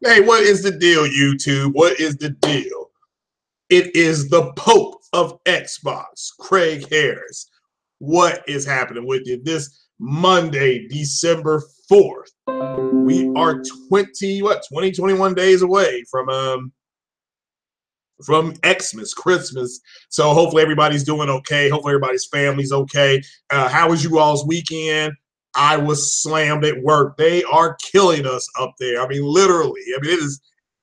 Hey, what is the deal, YouTube? What is the deal? It is the Pope of Xbox, Craig Harris. What is happening with you this Monday, December 4th? We are 21 days away from Xmas, Christmas. So hopefully everybody's doing okay. Hopefully everybody's family's okay. How was you all's weekend? I was slammed at work. They are killing us up there. I mean, literally. I mean,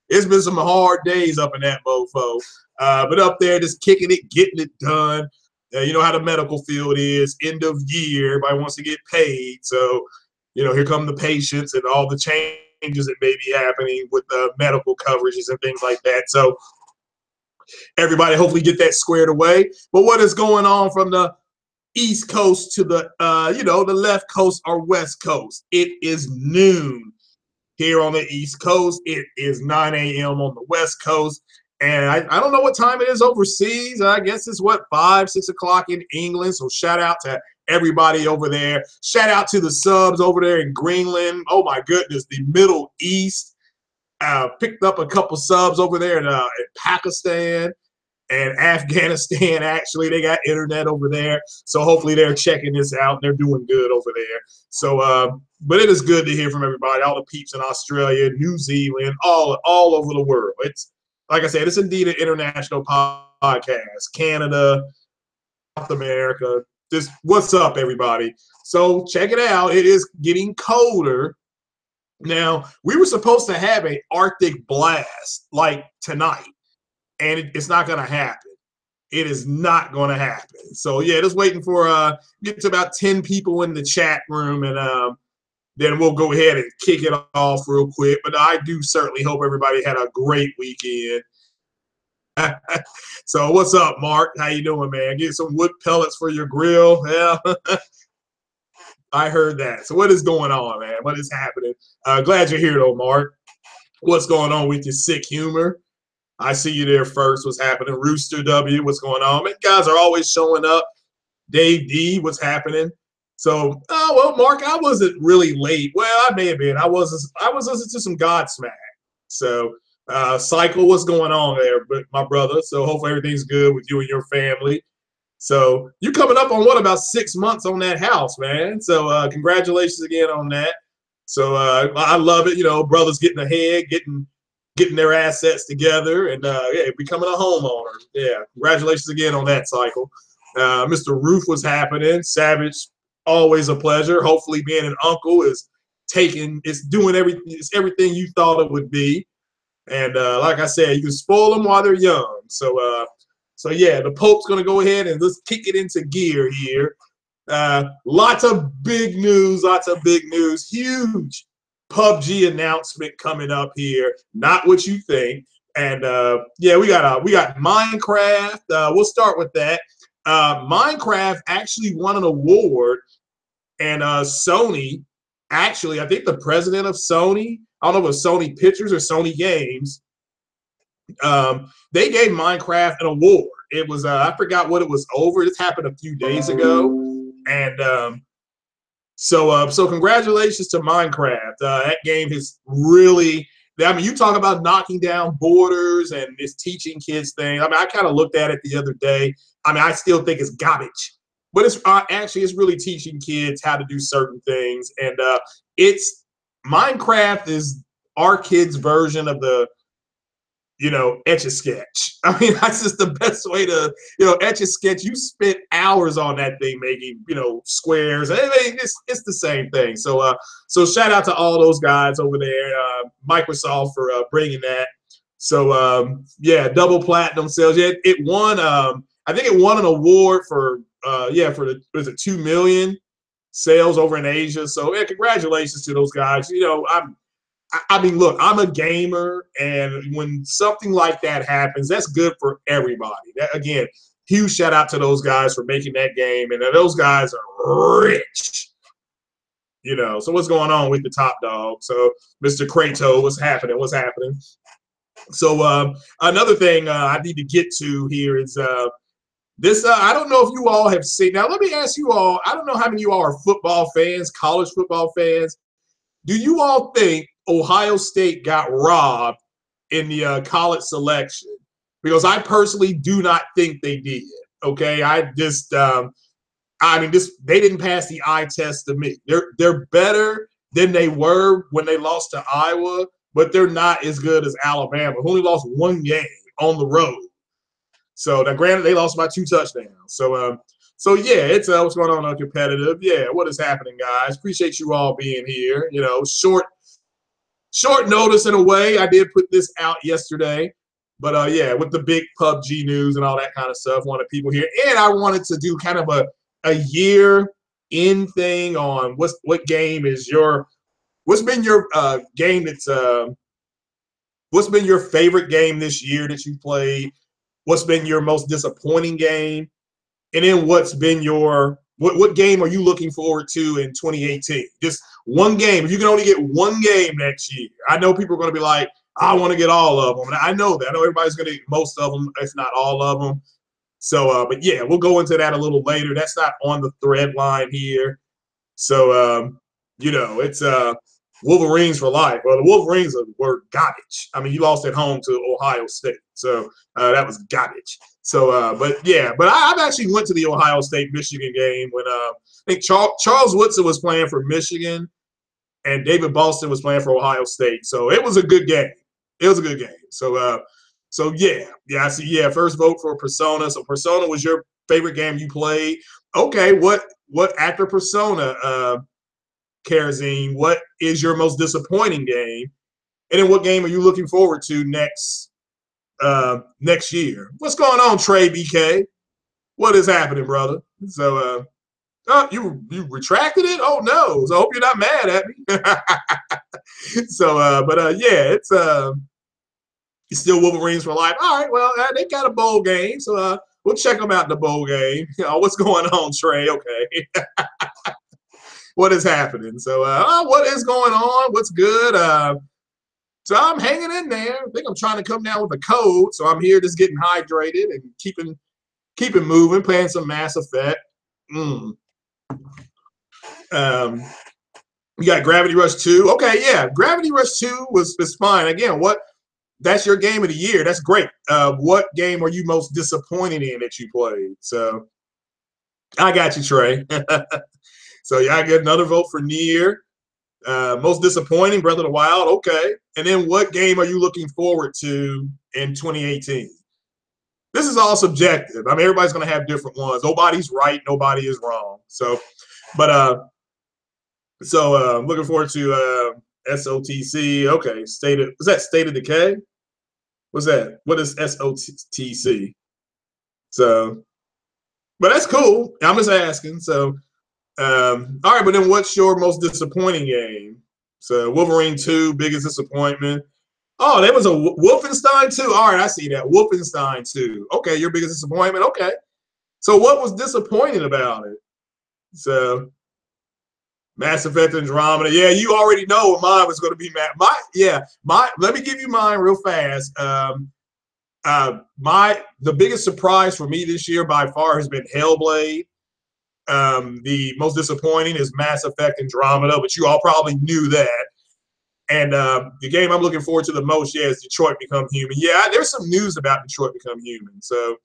it's been some hard days up in that mofo. But up there, just kicking it, getting it done. You know how the medical field is. End of year, everybody wants to get paid. So, here come the patients and all the changes that may be happening with the medical coverages and things like that. So everybody hopefully get that squared away. But what is going on from the East Coast to the, the left coast or West Coast? It is noon here on the East Coast. It is 9 a.m. on the West Coast. And I don't know what time it is overseas. I guess it's 5, 6 o'clock in England. So shout out to everybody over there. Shout out to the subs over there in Greenland. Oh my goodness, the Middle East. Picked up a couple subs over there in Pakistan and Afghanistan. Actually, they got internet over there. So hopefully they're checking this out and they're doing good over there. So, but it is good to hear from everybody, all the peeps in Australia, New Zealand, all over the world. It's, like I said, it's indeed an international podcast. Canada, South America. Just what's up, everybody? So check it out. It is getting colder. Now, we were supposed to have an Arctic blast like tonight, and it's not going to happen. It is not going to happen. So, yeah, just waiting for get to about 10 people in the chat room, and then we'll go ahead and kick it off real quick. But I do certainly hope everybody had a great weekend. So what's up, Mark? How you doing, man? Get some wood pellets for your grill. Yeah, I heard that. So what is going on, man? What is happening? Glad you're here, though, Mark. What's going on with your sick humor? I see you there first. What's happening? Rooster W, what's going on? Man, guys are always showing up. Dave D, what's happening? So, well, Mark, I wasn't really late. Well, I may have been. I was listening to some Godsmack. So, Cycle, what's going on there, my brother? So, hopefully everything's good with you and your family. So, you're coming up on what, about 6 months on that house, man. So, congratulations again on that. So, I love it. Brothers getting ahead, getting their assets together, and yeah, becoming a homeowner. Yeah, congratulations again on that, Cycle. Mr. Roof was happening. Savage, always a pleasure. Hopefully being an uncle is doing everything you thought it would be. And like I said, you can spoil them while they're young. So yeah, the Pope's going to go ahead and let's kick it into gear here. Lots of big news, huge PUBG announcement coming up here. Not what you think. And yeah, we got Minecraft. We'll start with that. Minecraft actually won an award, and Sony, actually, I think the president of Sony, I don't know if it was Sony Pictures or Sony Games, they gave Minecraft an award. It was, I forgot what it was over. This happened a few days ago. And so congratulations to Minecraft. That game has really, I mean, you talk about knocking down borders and this teaching kids thing. I mean, I kind of looked at it the other day. I mean, I still think it's garbage, but it's really teaching kids how to do certain things. And Minecraft is our kids' version of the, Etch-a-Sketch. I mean, that's just the best way to, Etch-a-Sketch. You spent hours on that thing making, squares. It's the same thing. So shout out to all those guys over there, Microsoft for bringing that. So yeah, double platinum sales. Yeah, it won. I think it won an award for was it 2 million sales over in Asia. So yeah, congratulations to those guys. I mean, look, I'm a gamer, and when something like that happens, that's good for everybody. Again, huge shout out to those guys for making that game, and those guys are rich. So what's going on with the top dog? So Mr. Kratos, what's happening? So another thing I need to get to here is this. I don't know if you all have seen. Now, let me ask you all. I don't know how many of you all are football fans, college football fans. Do you all think Ohio State got robbed in the college selection, because I personally do not think they did. Okay, I just, I mean, they didn't pass the eye test to me. They're better than they were when they lost to Iowa, but they're not as good as Alabama, who only lost one game on the road. So now, granted, they lost by 2 touchdowns. So yeah, it's what's going on competitive. Yeah, what is happening, guys? Appreciate you all being here. You know, short notice in a way. I did put this out yesterday, but yeah, with the big PUBG news and all that kind of stuff, wanted people here, and I wanted to do kind of a year in thing on what game is what's been your game that's what's been your favorite game this year that you played, what's been your most disappointing game, and then what's been your what game are you looking forward to in 2018? Just one game. If you can only get one game next year, I know people are going to be like, I want to get all of them. And I know that. I know everybody's going to get most of them, if not all of them. So, but yeah, we'll go into that a little later. That's not on the thread line here. So, you know, it's Wolverines for life. Well, the Wolverines were garbage. I mean, you lost at home to Ohio State. So that was garbage. So, but yeah, but I've actually went to the Ohio State-Michigan game when I think Charles Woodson was playing for Michigan and David Boston was playing for Ohio State. So it was a good game. It was a good game. So, so yeah, I see. Yeah, first vote for Persona. So Persona was your favorite game you played. Okay, what after Persona, Karazine, what is your most disappointing game? And then what game are you looking forward to next year? What's going on, Trey BK? What is happening, brother? So oh, you retracted it? Oh no. So I hope you're not mad at me. So but yeah, it's still Wolverines for life. All right, well, they got a bowl game, so we'll check them out in the bowl game. You know, what's going on, Trey? Okay. What is happening? So what is going on? What's good? So I'm hanging in there. I think I'm trying to come down with a cold, so I'm here just getting hydrated and keeping moving, playing some Mass Effect. We got Gravity Rush 2. Okay, yeah, Gravity Rush 2 was fine. Again, that's your game of the year. That's great. What game are you most disappointed in that you played? So I got you, Trey. So yeah, I get another vote for Nier. Most disappointing, Breath of the Wild. Okay. And then what game are you looking forward to in 2018? This is all subjective. I mean, everybody's going to have different ones. Nobody's right. Nobody is wrong. So, but looking forward to SOTC. Okay. Was that State of Decay? What's that? What is SOTC? So, but that's cool. I'm just asking. So, all right, but then what's your most disappointing game? So Wolverine 2, biggest disappointment. Oh, there was a Wolfenstein 2. All right, I see that. Wolfenstein 2. Okay, your biggest disappointment. Okay. So what was disappointing about it? So Mass Effect Andromeda. Yeah, you already know what mine was going to be. Let me give you mine real fast. The biggest surprise for me this year by far has been Hellblade. The most disappointing is Mass Effect Andromeda, but you all probably knew that. And the game I'm looking forward to the most, yeah, is Detroit Become Human. Yeah, there's some news about Detroit Become Human. So,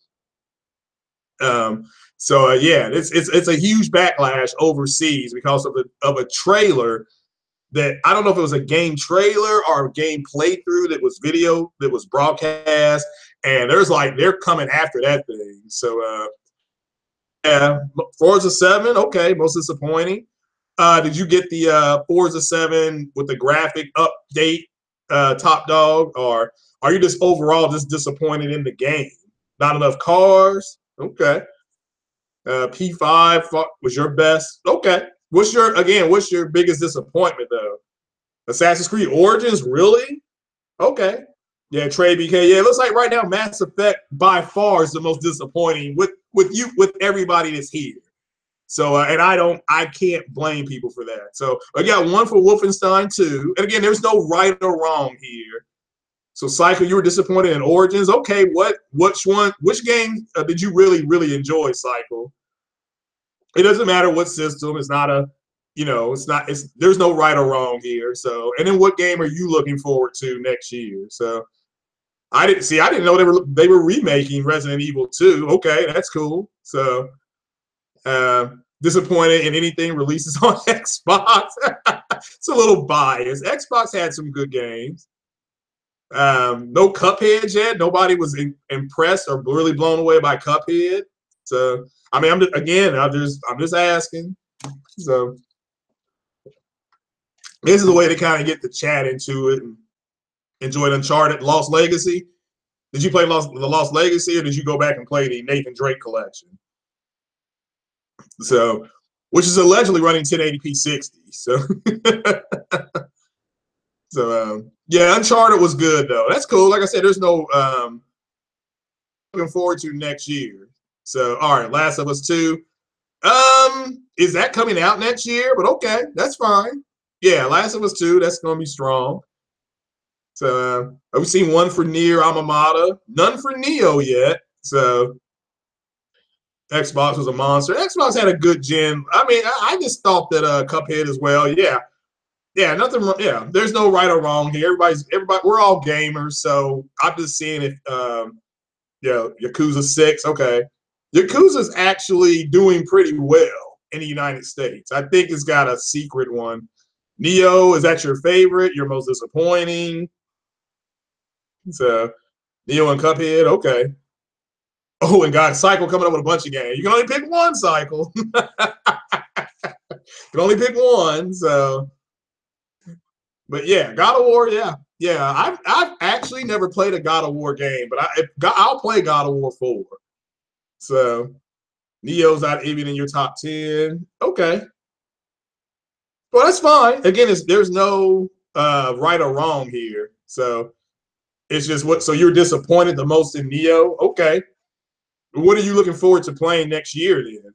yeah, it's a huge backlash overseas because of a trailer that I don't know if it was a game trailer or a game playthrough that was video that was broadcast, and they're coming after that thing. So. Yeah, Forza 7, okay, most disappointing. Did you get the Forza 7 with the graphic update, Top Dog, or are you just overall just disappointed in the game? Not enough cars? Okay. P5 was your best? Okay. What's your biggest disappointment, though? Assassin's Creed Origins, really? Okay. Yeah, Trey BK. Yeah, it looks like right now Mass Effect by far is the most disappointing with everybody that's here. So and I can't blame people for that. So I got one for Wolfenstein 2. And again, there's no right or wrong here. So Cycle, you were disappointed in Origins. Okay, which game did you really, really enjoy, Cycle? It doesn't matter what system. It's not a you know, there's no right or wrong here. So, and then what game are you looking forward to next year? So, I didn't know they were remaking Resident Evil 2. Okay, that's cool. So, disappointed in anything releases on Xbox. It's a little biased. Xbox had some good games. No Cuphead yet. Nobody was impressed or really blown away by Cuphead. So, I mean, I'm just asking. So, this is a way to kind of get the chat into it and enjoy Uncharted Lost Legacy. Did you play the Lost Legacy, or did you go back and play the Nathan Drake collection? So, which is allegedly running 1080p 60. So, yeah, Uncharted was good though. That's cool. Like I said, there's no looking forward to next year. So, all right, Last of Us 2. Is that coming out next year? But okay, that's fine. Yeah, Last of Us 2. That's gonna be strong. So, I've seen one for Nier Automata, none for Neo yet. So, Xbox was a monster. Xbox had a good gen. I mean, I just thought that Cuphead as well. Yeah, nothing wrong. Yeah, there's no right or wrong here. Everybody, we're all gamers. So I'm just seeing if, Yakuza 6. Okay, Yakuza's actually doing pretty well in the United States. I think it's got a secret one. Neo, is that your favorite? Your most disappointing? So Neo and Cuphead. Okay. Oh, and God, Cycle coming up with a bunch of games. You can only pick one, Cycle. You can only pick one. So, but yeah, God of War. Yeah. I've actually never played a God of War game, but I'll play God of War 4. So, Neo's not even in your top 10. Okay, well that's fine. Again, there's no right or wrong here. So it's just what. So you're disappointed the most in Neo. Okay. What are you looking forward to playing next year then?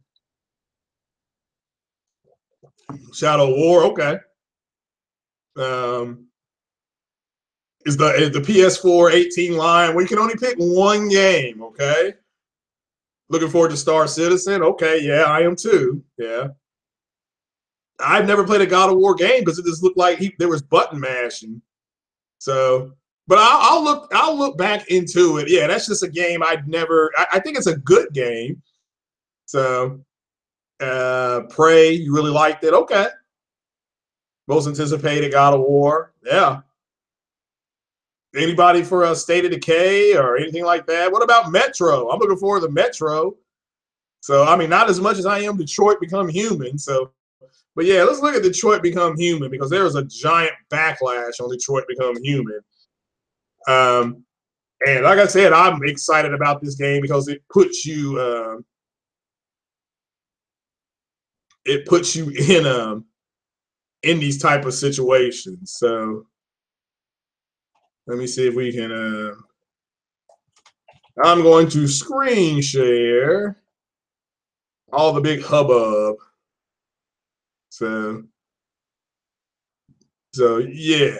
Shadow War, okay. Is the PS4 18 line where you can only pick one game, okay? Looking forward to Star Citizen, okay, yeah, I am too, yeah. I've never played a God of War game because it just looked like there was button mashing. So, but I'll look back into it. Yeah, that's just a game I'd never. I think it's a good game. So, Prey, you really liked it, okay? Most anticipated God of War, yeah. Anybody for a State of Decay or anything like that? What about Metro? I'm looking forward to Metro. So, I mean, not as much as I am Detroit Become Human. So, but yeah, let's look at Detroit Become Human because there was a giant backlash on Detroit Become Human. And like I said, I'm excited about this game because it puts you in these type of situations. So let me see if we can. I'm going to screen share all the big hubbub. So yeah.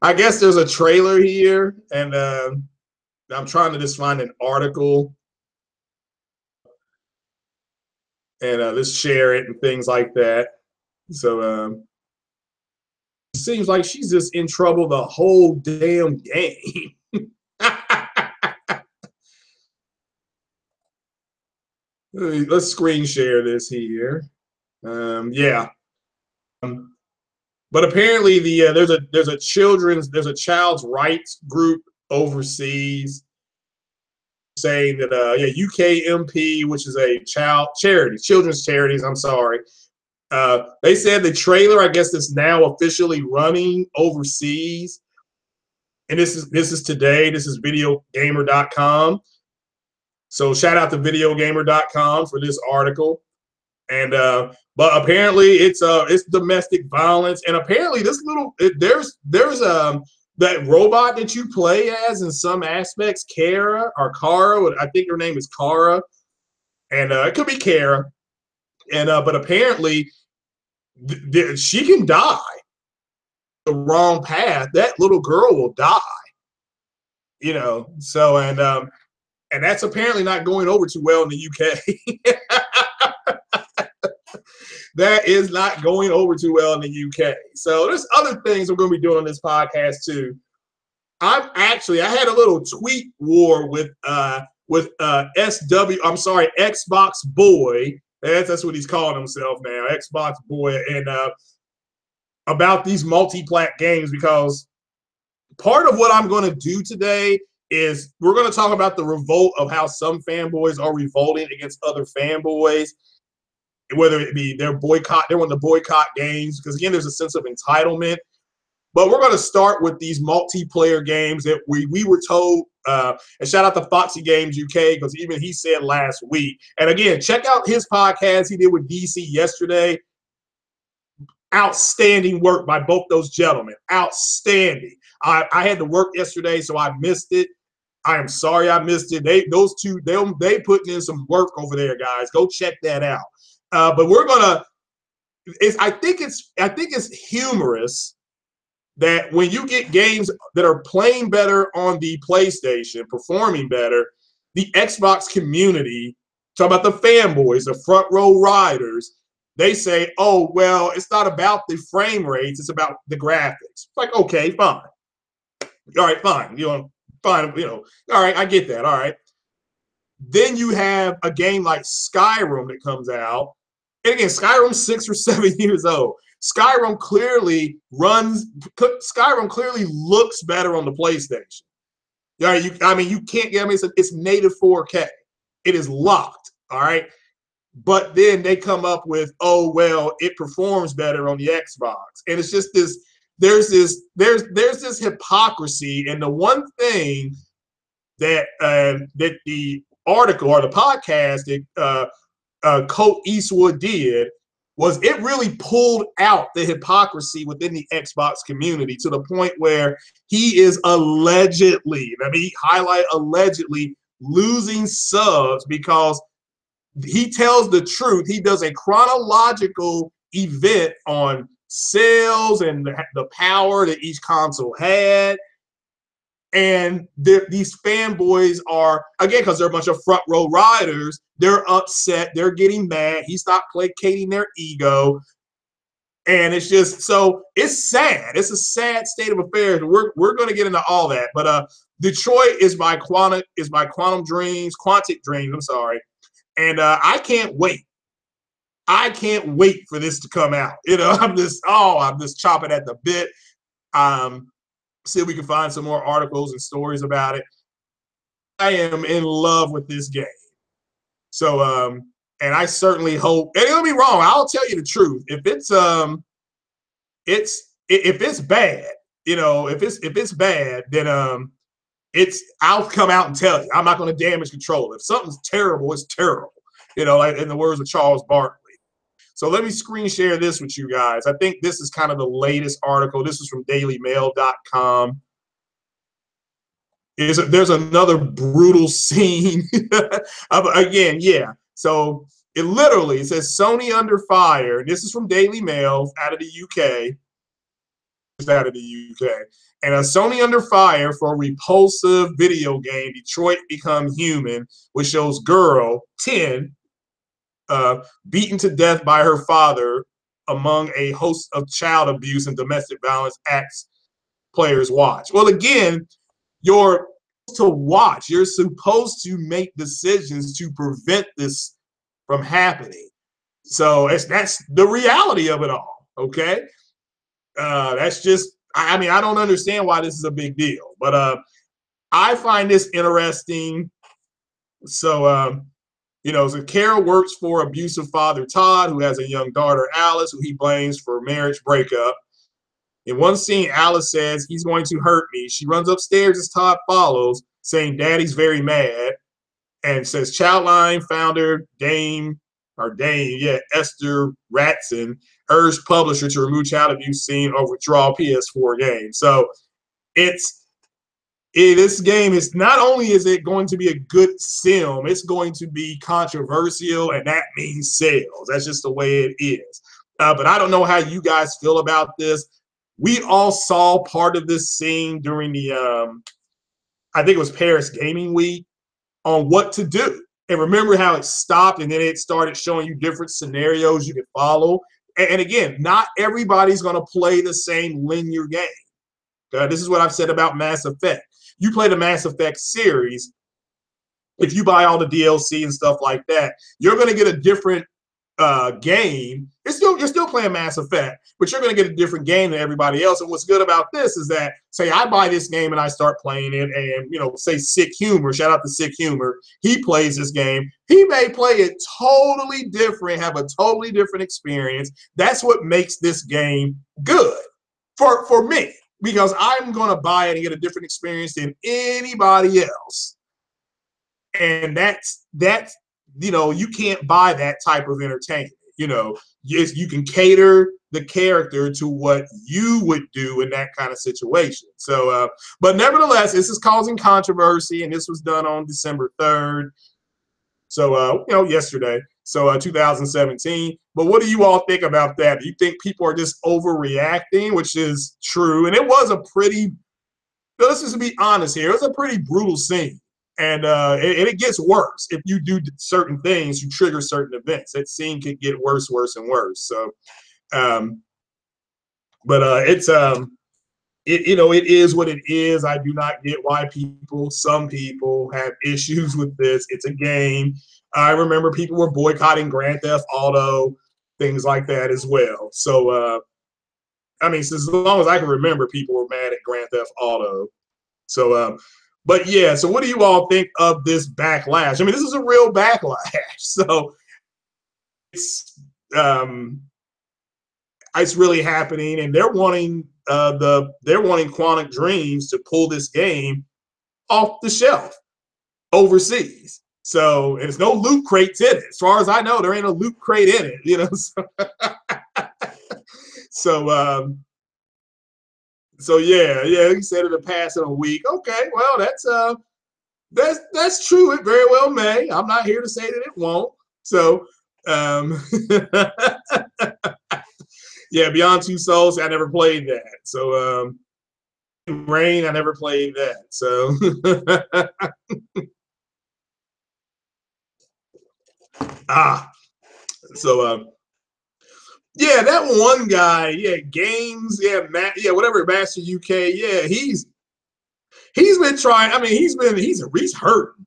I guess there's a trailer here, and I'm trying to just find an article and let's share it and things like that. So it seems like she's just in trouble the whole damn game. Let's screen share this here. Yeah. But apparently there's a child's rights group overseas saying that UKMP, which is a children's charities. I'm sorry. They said the trailer, I guess, is now officially running overseas, and this is today. This is videogamer.com. So shout out to videogamer.com for this article. And but apparently it's domestic violence, and apparently there's that robot that you play as in some aspects, Kara or Kara. I think her name is Kara, and it could be Kara. And but apparently she can die the wrong path. That little girl will die. So And that's apparently not going over too well in the UK. That is not going over too well in the UK. So there's other things we're going to be doing on this podcast too. I had a little tweet war with Xbox Boy. That's what he's calling himself now, Xbox Boy, and about these multi-plat games, because part of what I'm going to do today is we're going to talk about the revolt of how some fanboys are revolting against other fanboys, whether it be they want to boycott games, because again, there's a sense of entitlement. But we're going to start with these multiplayer games that we were told, and shout out to Foxy Games UK, because even he said last week. And again, check out his podcast he did with DC yesterday. Outstanding work by both those gentlemen. Outstanding. I had to work yesterday, so I missed it. I am sorry I missed it. They putting in some work over there, guys. Go check that out. But we're gonna. I think it's humorous that when you get games that are playing better on the PlayStation, performing better, the Xbox community, talk about the fanboys, the front row riders, they say, oh, well, it's not about the frame rates, it's about the graphics. It's like, okay, fine. All right, fine. Fine, all right, I get that. All right. Then you have a game like Skyrim that comes out. And again, Skyrim's 6 or 7 years old. Skyrim clearly looks better on the PlayStation. You can't get, it's native 4K. It is locked, all right? But then they come up with, oh, well, it performs better on the Xbox. And it's just there's this hypocrisy. And the one thing that the article or the podcast that Colt Eastwood did was it really pulled out the hypocrisy within the Xbox community to the point where he is allegedly losing subs because he tells the truth. He does a chronological event on sales and the power that each console had. And these fanboys are, again, because they're a bunch of front row riders, they're upset, they're getting mad. He stopped placating their ego. And it's just, so it's sad. It's a sad state of affairs. We're going to get into all that. But Detroit is by Quantic Dreams, I'm sorry. And I can't wait. I can't wait for this to come out. I'm just chomping at the bit. See if we can find some more articles and stories about it. I am in love with this game. So, and I certainly hope, and it'll be wrong. I'll tell you the truth. If it's bad, if it's bad, then I'll come out and tell you. I'm not going to damage control. If something's terrible, it's terrible. Like in the words of Charles Barkley. So let me screen share this with you guys. I think this is kind of the latest article. This is from dailymail.com. There's another brutal scene. Again, yeah. So it says Sony under fire. This is from Daily Mail out of the UK. It's out of the UK. And Sony under fire for a repulsive video game, Detroit Become Human, which shows girl, 10, beaten to death by her father among a host of child abuse and domestic violence acts players watch. Well, again, you're to watch. You're supposed to make decisions to prevent this from happening. So that's the reality of it all, okay? That's just, I don't understand why this is a big deal, but I find this interesting. So, so Carol works for abusive father Todd, who has a young daughter, Alice, who he blames for marriage breakup. In one scene, Alice says, he's going to hurt me. She runs upstairs as Todd follows, saying Daddy's very mad, and says Childline founder Dame, Esther Ratson urged publisher to remove child abuse scene or withdraw PS4 game. So this game is not only is it going to be a good sim, it's going to be controversial, and that means sales. That's just the way it is. But I don't know how you guys feel about this. We all saw part of this scene during the, I think it was Paris Gaming Week. on what to do. And remember how it stopped and then it started showing you different scenarios you could follow. And again, not everybody's going to play the same linear game. This is what I've said about Mass Effect. You play the Mass Effect series, if you buy all the DLC and stuff like that, you're going to get a different game. You're still playing Mass Effect, but you're going to get a different game than everybody else. And what's good about this is that, say I buy this game and I start playing it, and say Sick Humor, shout out to Sick Humor, he plays this game. He may play it totally different, have a totally different experience. That's what makes this game good for me, because I'm going to buy it and get a different experience than anybody else. And that's you can't buy that type of entertainment. Yes, you can cater the character to what you would do in that kind of situation. So, but nevertheless, this is causing controversy, and this was done on December 3rd. So, yesterday. So, 2017. But what do you all think about that? Do you think people are just overreacting, which is true? And it was a pretty, let's just be honest here, it was a pretty brutal scene. And it gets worse. If you do certain things, you trigger certain events. That scene could get worse, and worse. So, it's it is what it is. I do not get why some people have issues with this. It's a game. I remember people were boycotting Grand Theft Auto, things like that as well. So, since as long as I can remember, people were mad at Grand Theft Auto. So, but yeah, so what do you all think of this backlash? This is a real backlash. So it's really happening, and they're wanting Quantic Dreams to pull this game off the shelf overseas. So there's no loot crates in it. As far as I know, there ain't a loot crate in it. So yeah, he said it'll pass in a week. Okay, well that's true. It very well may. I'm not here to say that it won't. So yeah, Beyond Two Souls, I never played that. So Rain, I never played that. So yeah, that one guy, yeah, Games, yeah, whatever, Master UK, yeah, he's been trying. He's hurting.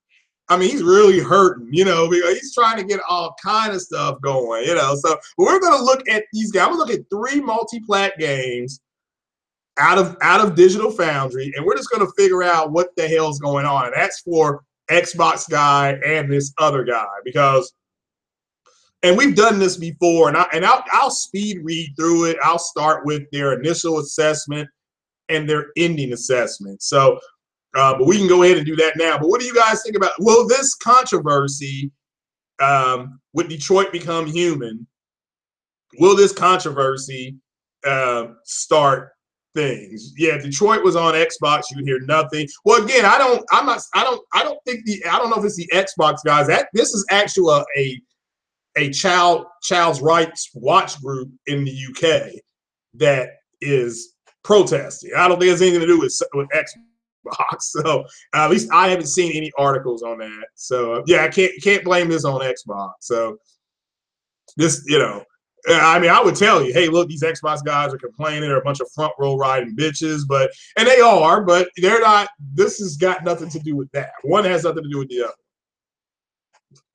He's really hurting, because he's trying to get all kind of stuff going, So we're gonna look at these guys. I'm gonna look at 3 multi-plat games out of Digital Foundry, and we're just gonna figure out what the hell's going on. And that's for Xbox guy and this other guy, because. And we've done this before, and I'll speed read through it. I'll start with their initial assessment and their ending assessment. So, but we can go ahead and do that now. But what do you guys think about? Will this controversy with Detroit Become Human? Will this controversy start things? Yeah, Detroit was on Xbox. You hear nothing. Well, again, I don't know if it's the Xbox guys. This is actually a child's rights watch group in the UK that is protesting. I don't think it has anything to do with Xbox. So at least I haven't seen any articles on that. So yeah, I can't blame this on Xbox. So this, I would tell you, hey, look, these Xbox guys are complaining. They're a bunch of front row riding bitches, and they are, but they're not. This has got nothing to do with that. One has nothing to do with the other.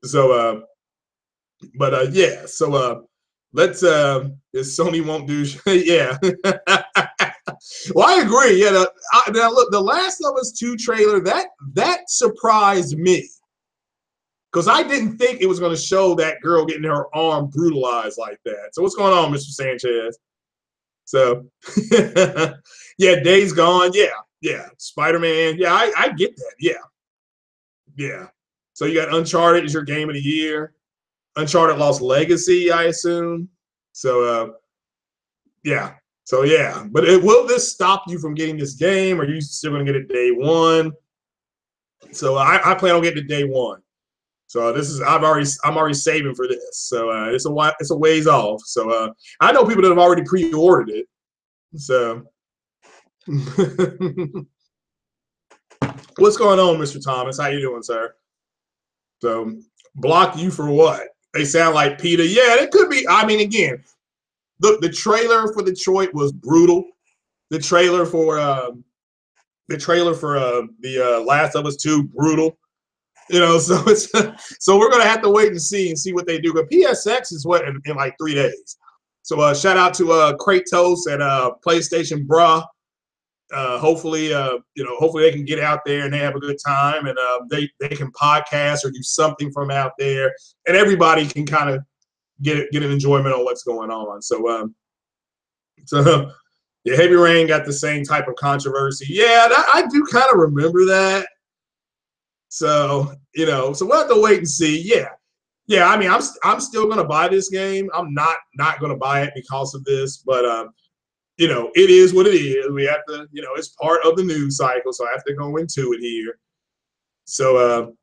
So yeah, so let's if Sony won't do yeah. Well, I agree. Yeah, now look, the Last of Us 2 trailer, that surprised me, because I didn't think it was going to show that girl getting her arm brutalized like that. So what's going on, Mr. Sanchez? So yeah, Days Gone, yeah, Spider-Man, yeah, I get that, yeah. So you got Uncharted as your game of the year. Uncharted Lost Legacy, I assume. So, yeah. So, yeah. But will this stop you from getting this game? Or are you still going to get it day one? So, I plan on getting it day one. So I'm already saving for this. So it's a ways off. So I know people that have already pre-ordered it. So what's going on, Mr. Thomas? How you doing, sir? So block you for what? They sound like Peter. Yeah, it could be. I mean, again, the trailer for Detroit was brutal. The trailer for the Last of Us 2, brutal. You know, so it's so we're gonna have to wait and see what they do. But PSX is what in like 3 days. So shout out to Kratos and PlayStation Bruh. Hopefully, hopefully they can get out there and they have a good time, and they can podcast or do something from out there, and everybody can kind of get an enjoyment on what's going on. So yeah, Heavy Rain got the same type of controversy. Yeah, I do kind of remember that. So so we'll have to wait and see. Yeah. I mean, I'm still gonna buy this game. I'm not gonna buy it because of this, but it is what it is. We have to, it's part of the news cycle, so I have to go into it here. So,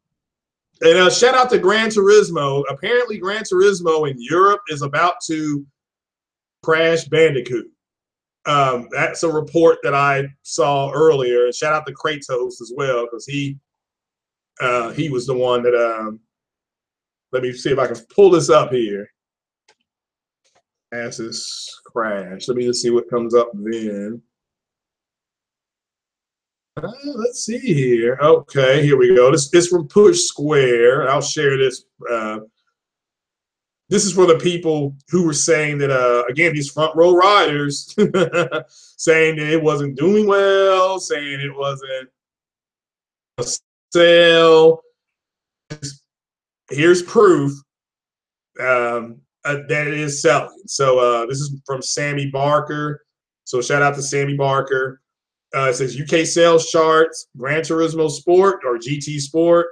and shout out to Gran Turismo. Apparently, Gran Turismo in Europe is about to crash Bandicoot. That's a report that I saw earlier. And shout out to Kratos as well, because he was the one that. Let me see if I can pull this up here. As this crash. Let me just see what comes up then. Let's see here. Okay, here we go. This from Push Square. I'll share this. This is for the people who were saying that, again, these front row riders saying that it wasn't doing well, saying it wasn't a sale. Here's proof that it is selling. So this is from Sammy Barker. So shout out to Sammy Barker. It says UK sales charts, Gran Turismo Sport or GT Sport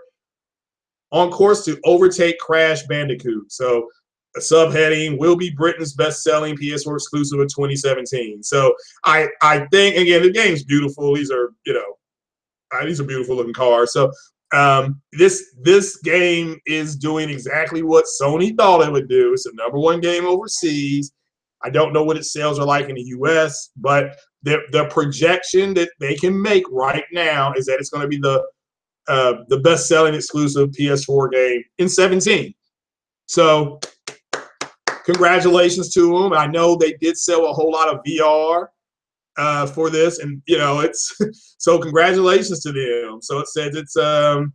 on course to overtake Crash Bandicoot. So a subheading will be Britain's best-selling PS4 exclusive of 2017. So I think, again, the game's beautiful. These are beautiful looking cars. So this game is doing exactly what Sony thought it would do. It's the #1 game overseas. I don't know what its sales are like in the US, but the projection that they can make right now is that it's going to be the best-selling exclusive PS4 game in 17. So congratulations to them. I know they did sell a whole lot of VR for this, and it's so congratulations to them. So it says it's and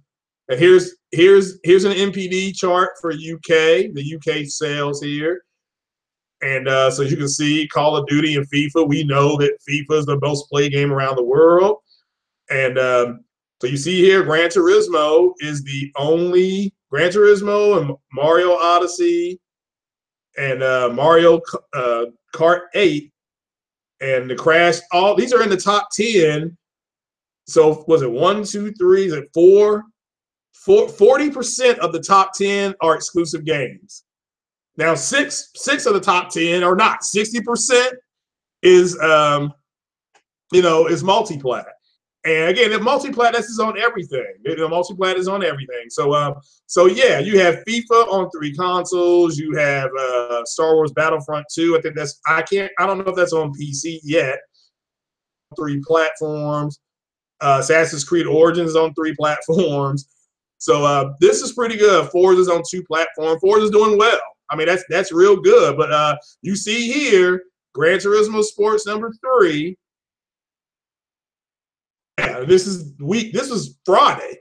here's an NPD chart for UK, the UK sales here. And so you can see Call of Duty and FIFA. We know that FIFA is the most played game around the world. And so you see here, Gran Turismo is the only Gran Turismo and Mario Odyssey and Mario Kart 8 and the Crash. All these are in the top 10. So was it 1, 2, 3? Is it 4? 40% of the top 10 are exclusive games. Now, six of the top 10 are not. 60% is is multiplat. And again, the multiplat, this is on everything. The multiplat is on everything. So yeah, you have FIFA on 3 consoles. You have Star Wars Battlefront 2. I think I don't know if that's on PC yet. 3 platforms. Assassin's Creed Origins is on 3 platforms. So this is pretty good. Forza's on 2 platforms. Forza's doing well. I mean, that's real good. But you see here, Gran Turismo Sports #3. Yeah, this was Friday.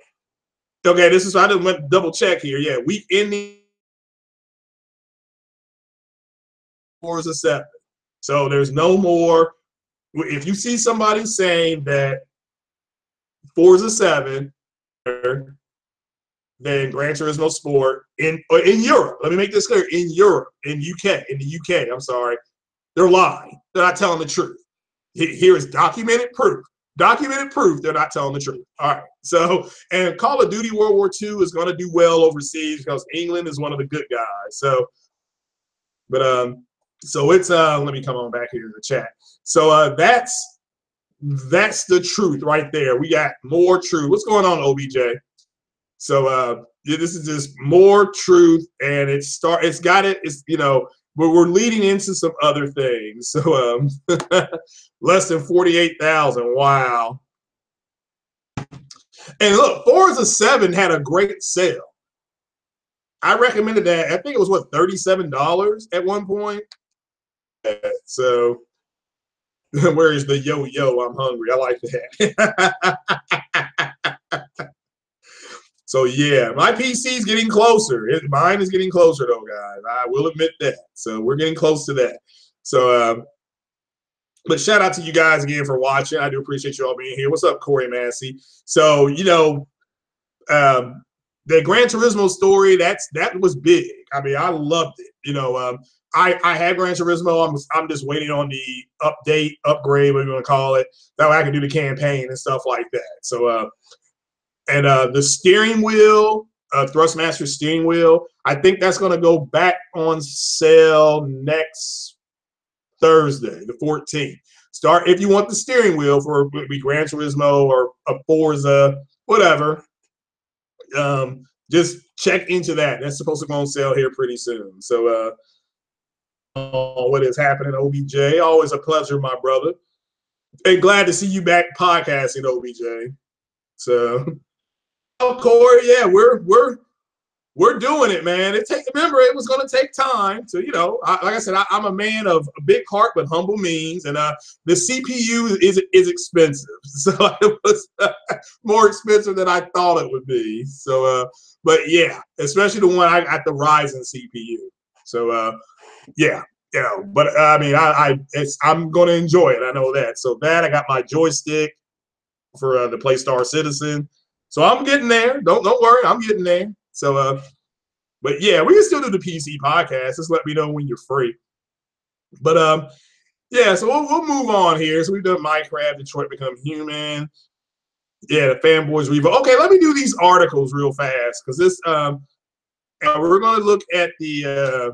Okay, I just went double check here. Yeah, week ending Forza 7. So there's no more. If you see somebody saying that Forza 7 than Gran Turismo Sport in Europe. Let me make this clear. In Europe, in the UK, I'm sorry. They're lying. They're not telling the truth. Here is documented proof. Documented proof they're not telling the truth. All right. So, and Call of Duty World War II is going to do well overseas because England is one of the good guys. So, but so it's let me come on back here to the chat. So that's the truth right there. We got more truth. What's going on, OBJ? So this is just more truth, and we're leading into some other things. So less than 48,000. Wow. And look, Forza 7 had a great sale. I recommended that. I think it was what, $37 at one point. So where is the yo? I'm hungry. I like that. So yeah, my PC is getting closer. Mine is getting closer though, guys. I will admit that. So we're getting close to that. So, but shout out to you guys again for watching. I do appreciate you all being here. What's up, Corey Massey? So the Gran Turismo story, that was big. I mean, I loved it. I had Gran Turismo. I'm just waiting on the upgrade, whatever you want to call it. That way I can do the campaign and stuff like that. So and the steering wheel, Thrustmaster steering wheel, I think that's going to go back on sale next Thursday, the 14th. Start if you want the steering wheel for Gran Turismo or a Forza, whatever. Just check into that. That's supposed to go on sale here pretty soon. So, what is happening, OBJ? Always a pleasure, my brother. And glad to see you back podcasting, OBJ. So, Corey, yeah, we're doing it, man. Remember, it was going to take time to, like I said, I'm a man of a big heart but humble means, and the CPU is expensive, so it was more expensive than I thought it would be. So, but yeah, especially the one I got, the Ryzen CPU. So, yeah, but I mean, I'm going to enjoy it. I know that. So that I got my joystick for the PlayStar Citizen. So I'm getting there. Don't worry, I'm getting there. So, but yeah, we can still do the PC podcast. Just let me know when you're free. But yeah, so we'll move on here. So we've done Minecraft, Detroit Become Human. Yeah, the FANBOYZ REVOLT. Okay, let me do these articles real fast because this. We're going to look at the.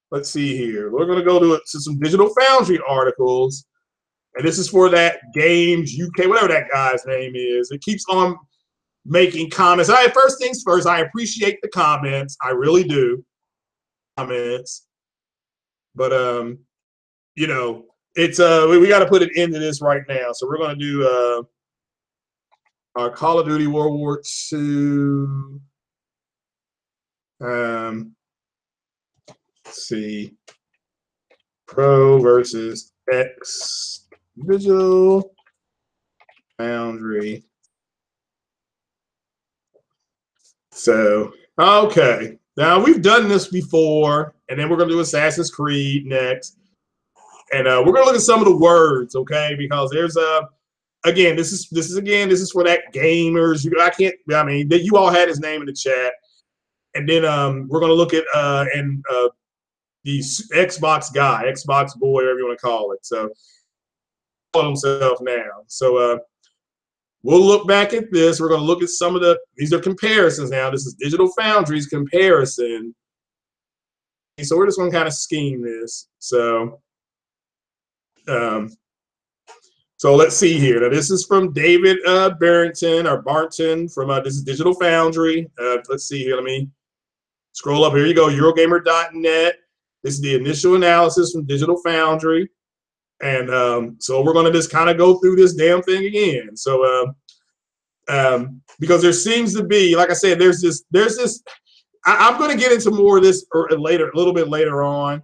Let's see here. We're going to go to some Digital Foundry articles. And this is for that Games UK, whatever that guy's name is. It keeps on making comments. First things first, I appreciate the comments. I really do. Comments. But it's we got to put an end to this right now. So we're going to do our Call of Duty World War II. Let's see. Pro versus X Digital Foundry. So, okay. Now, we've done this before, and then we're going to do Assassin's Creed next. And we're going to look at some of the words, okay? Because there's again, this is for that gamers. You all had his name in the chat. And then we're going to look at the Xbox guy, Xbox boy, whatever you want to call it. So, call himself now. So, we'll look back at this. We're going to look at some of these are comparisons now. This is Digital Foundry's comparison. So we're just going to kind of scheme this. So, so let's see here. Now, this is from David Barrington from this is Digital Foundry. Let's see here. Let me scroll up. Here you go, Eurogamer.net. This is the initial analysis from Digital Foundry. And so we're going to just kind of go through this damn thing again. So because there seems to be, like I said, there's this. I'm going to get into more of this later, a little bit later on.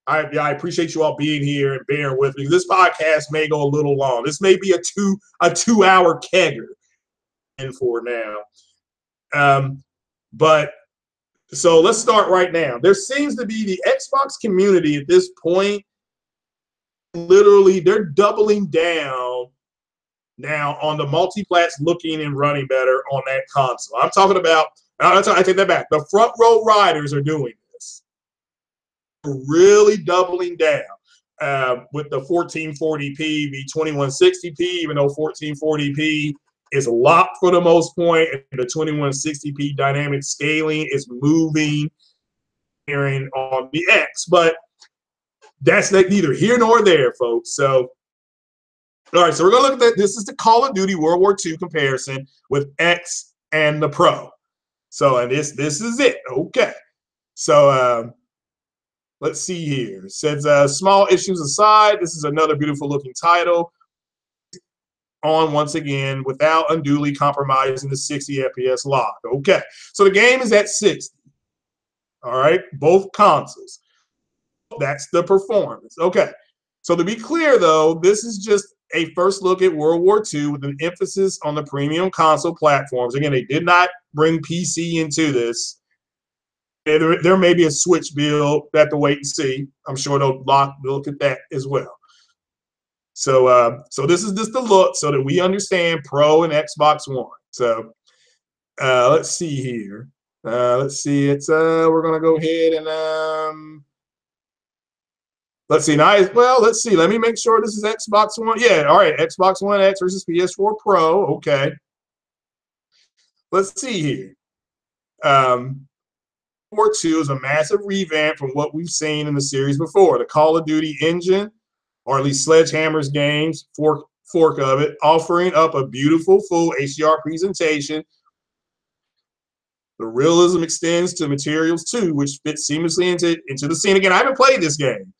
I appreciate you all being here and bearing with me. This podcast may go a little long. This may be a 2-hour kegger in for now. But so let's start right now. There seems to be the Xbox community at this point. Literally, they're doubling down now on the multi-plats looking and running better on that console. I'm talking about, I take that back. The front row riders are doing this. Really doubling down with the 1440p v 2160p, even though 1440p is locked for the most point, and the 2160p dynamic scaling is moving on the X. But that's neither here nor there, folks. So, all right, so we're going to look at that. This is the Call of Duty World War II comparison with X and the Pro. So, and this is it. Okay. So, let's see here. It says, small issues aside, this is another beautiful looking title. on once again without unduly compromising the 60 FPS lock. Okay, so the game is at 60. All right, both consoles. That's the performance. Okay, so to be clear though, this is just a first look at World War II with an emphasis on the premium console platforms. Again, they did not bring PC into this. There may be a Switch build. We have to wait and see. I'm sure they'll look at that as well. So, so this is just the look so that we understand Pro and Xbox One. So, let's see here. Let's see. It's we're gonna go ahead and let's see. Now, well, let's see. Let me make sure this is Xbox One. Yeah, all right. Xbox One X versus PS4 Pro. Okay. Let's see here. War 2 is a massive revamp from what we've seen in the series before. The Call of Duty engine, or at least Sledgehammer's games, fork of it, offering up a beautiful full HDR presentation. The realism extends to materials too, which fits seamlessly into the scene. Again, I haven't played this game,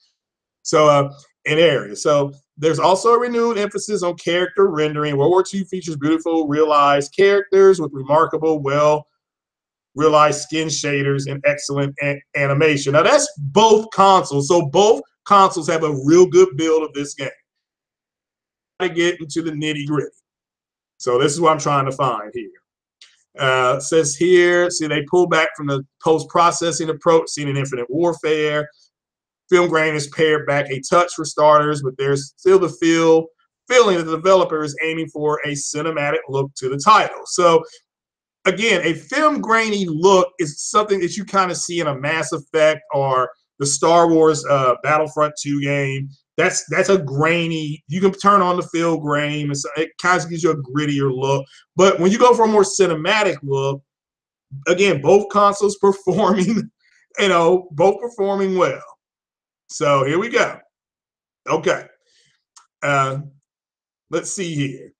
so in areas. So there's also a renewed emphasis on character rendering. World War II features beautiful, realized characters with remarkable, well-realized skin shaders and excellent animation. Now that's both consoles. So both consoles have a real good build of this game. To get into the nitty-gritty. So this is what I'm trying to find here. It says here, see, they pull back from the post-processing approach seen in Infinite Warfare. Film grain is pared back a touch for starters, but there's still the feeling that the developer is aiming for a cinematic look to the title. So again, a film grainy look is something that you kind of see in a Mass Effect or the Star Wars Battlefront 2 game. That's a grainy. You can turn on the film grain. It kind of gives you a grittier look. But when you go for a more cinematic look, again, both consoles performing, both performing well. So here we go. Okay. Let's see here.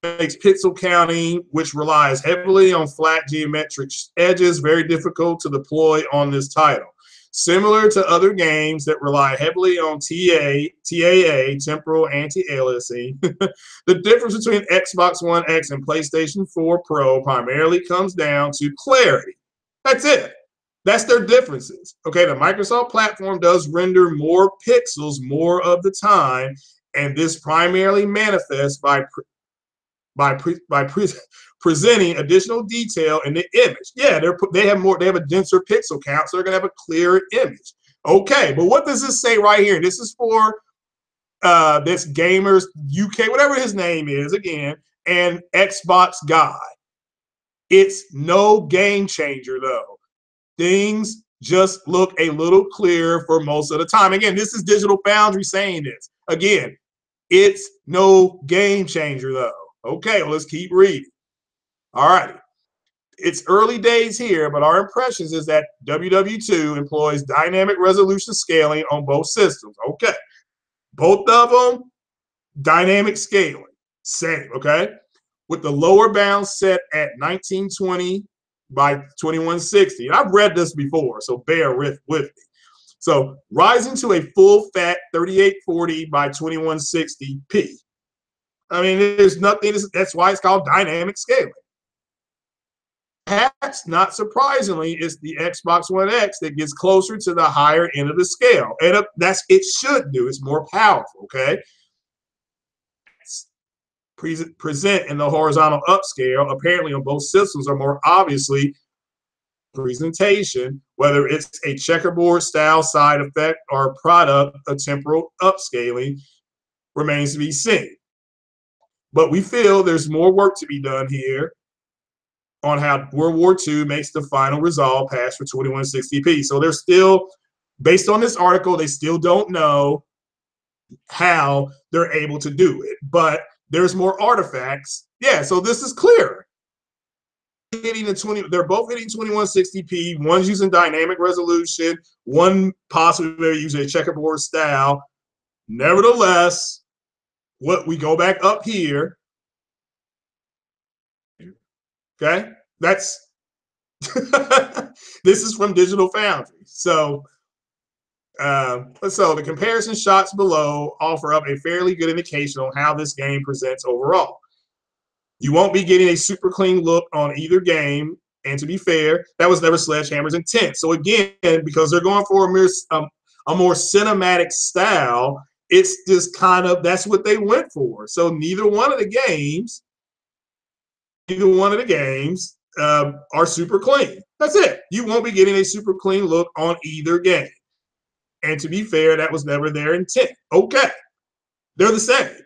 Makes pixel counting, which relies heavily on flat geometric edges, very difficult to deploy on this title. Similar to other games that rely heavily on TAA, temporal anti-aliasing, the difference between Xbox One X and PlayStation 4 Pro primarily comes down to clarity. That's it. That's their differences. Okay, the Microsoft platform does render more pixels more of the time, and this primarily manifests by presenting additional detail in the image. Yeah, they have a denser pixel count, so they're gonna have a clearer image. Okay, but what does this say right here? This is for this Gamers UK, whatever his name is, again, and Xbox guy. It's no game changer though. Things just look a little clearer for most of the time. Again, this is Digital Foundry saying this. Again, it's no game changer though. Okay, well, let's keep reading. All right. It's early days here, but our impressions is that WW2 employs dynamic resolution scaling on both systems. Okay. Both of them, dynamic scaling. Same, okay? With the lower bound set at 1920 by 2160. And I've read this before, so bear with me. So rising to a full fat 3840 by 2160p. I mean, there's nothing, that's why it's called dynamic scaling. Perhaps not surprisingly, it's the Xbox One X that gets closer to the higher end of the scale. And it should do. It's more powerful, okay? Present in the horizontal upscale, apparently on both systems, are more obviously presentation, whether it's a checkerboard style side effect or a product of temporal upscaling remains to be seen. But we feel there's more work to be done here on how World War II makes the final resolve pass for 2160p. So they're still, based on this article, they still don't know how they're able to do it. But there's more artifacts. Yeah, so this is clear. They're both hitting 2160p. One's using dynamic resolution. One possibly they're using a checkerboard style. Nevertheless, what we go back up here. Okay, that's this is from Digital Foundry. So the comparison shots below offer up a fairly good indication on how this game presents overall. You won't be getting a super clean look on either game. And to be fair, that was never Sledgehammer's intent. So again, because they're going for a more cinematic style, it's just kind of, that's what they went for. So neither one of the games are super clean. That's it. You won't be getting a super clean look on either game. And to be fair, that was never their intent. Okay, they're the same.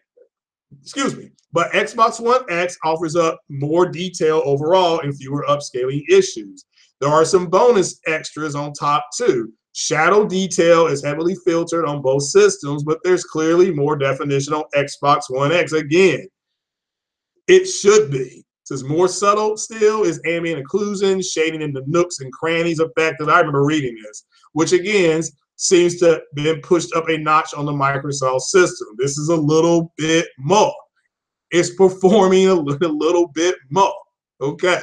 Excuse me. But Xbox One X offers up more detail overall and fewer upscaling issues. There are some bonus extras on top too. Shadow detail is heavily filtered on both systems, but there's clearly more definition on Xbox One X. Again, it should be. Says more subtle still is ambient occlusion, shading in the nooks and crannies effect. And I remember reading this, which again seems to have been pushed up a notch on the Microsoft system. This is a little bit more. It's performing a little bit more. Okay.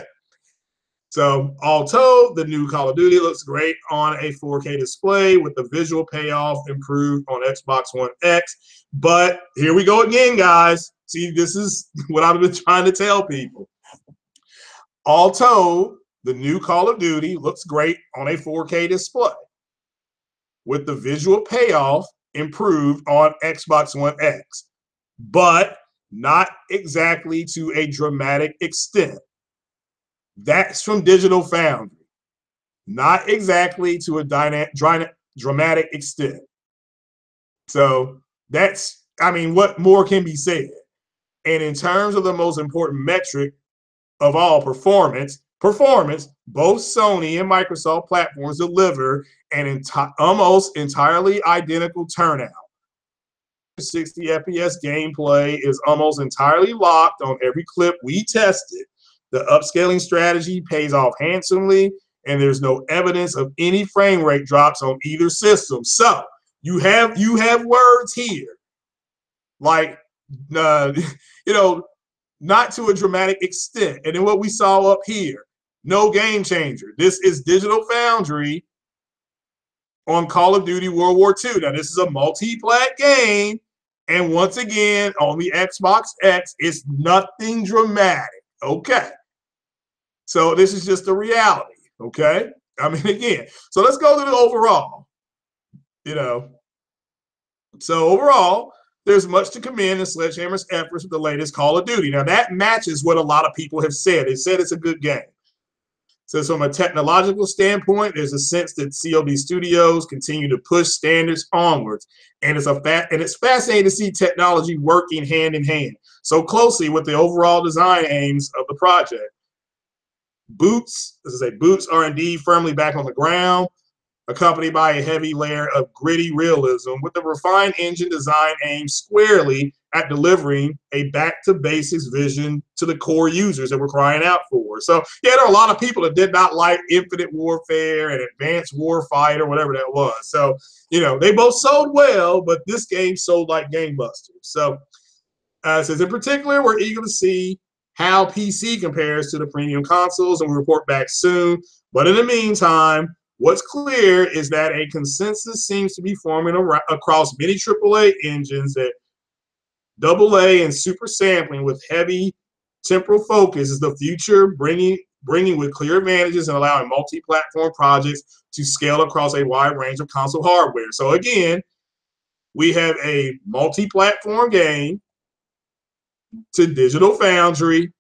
So all told, the new Call of Duty looks great on a 4K display with the visual payoff improved on Xbox One X. But here we go again, guys. See, this is what I've been trying to tell people. All told, the new Call of Duty looks great on a 4K display with the visual payoff improved on Xbox One X, but not exactly to a dramatic extent. That's from Digital Foundry. Not exactly to a dramatic extent. So that's, I mean, what more can be said? And in terms of the most important metric of all, performance, both Sony and Microsoft platforms deliver an almost entirely identical turnout. 60 FPS gameplay is almost entirely locked on every clip we tested. The upscaling strategy pays off handsomely, and there's no evidence of any frame rate drops on either system. So you have words here, like you know, not to a dramatic extent. And then what we saw up here, no game changer. This is Digital Foundry on Call of Duty World War II. Now, this is a multi-plat game. And once again, on the Xbox X, it's nothing dramatic. Okay. So this is just a reality. Okay. I mean, again, so let's go to the overall. So overall, there's much to commend in Sledgehammer's efforts with the latest Call of Duty. Now, that matches what a lot of people have said. They said it's a good game. So from a technological standpoint, there's a sense that COD Studios continue to push standards onwards. And it's fascinating to see technology working hand in hand so closely with the overall design aims of the project. Boots are indeed firmly back on the ground, accompanied by a heavy layer of gritty realism with the refined engine design aimed squarely at delivering a back-to-basics vision to the core users that we're crying out for. So, yeah, there are a lot of people that did not like Infinite Warfare and Advanced Warfighter, or whatever that was. So, they both sold well, but this game sold like gangbusters. So, it says, in particular, we're eager to see how PC compares to the premium consoles, and we'll report back soon. But in the meantime, what's clear is that a consensus seems to be forming across many AAA engines that AA and super sampling with heavy temporal focus is the future, bringing with clear advantages and allowing multi-platform projects to scale across a wide range of console hardware. So again, we have a multi-platform game to Digital Foundry.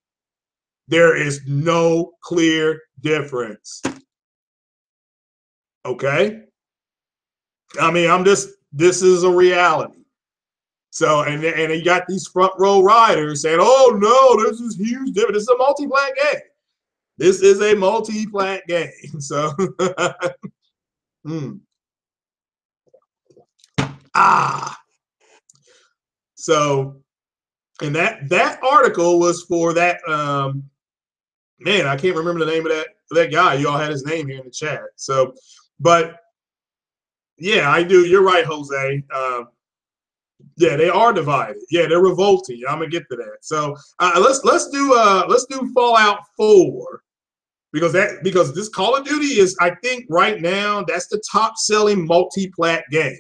There is no clear difference. Okay? I mean, this is a reality. So, and you got these front row riders saying, oh no, this is huge difference. This is a multi-plat game. This is a multi-plat game. So, So, and that article was for that, man, I can't remember the name of that guy. You all had his name here in the chat. So, but yeah, I do. You're right, Jose. Yeah, they are divided. Yeah, they're revolting. I'm gonna get to that. So let's do Fallout 4 because this Call of Duty is, I think right now, that's the top selling multi-plat game.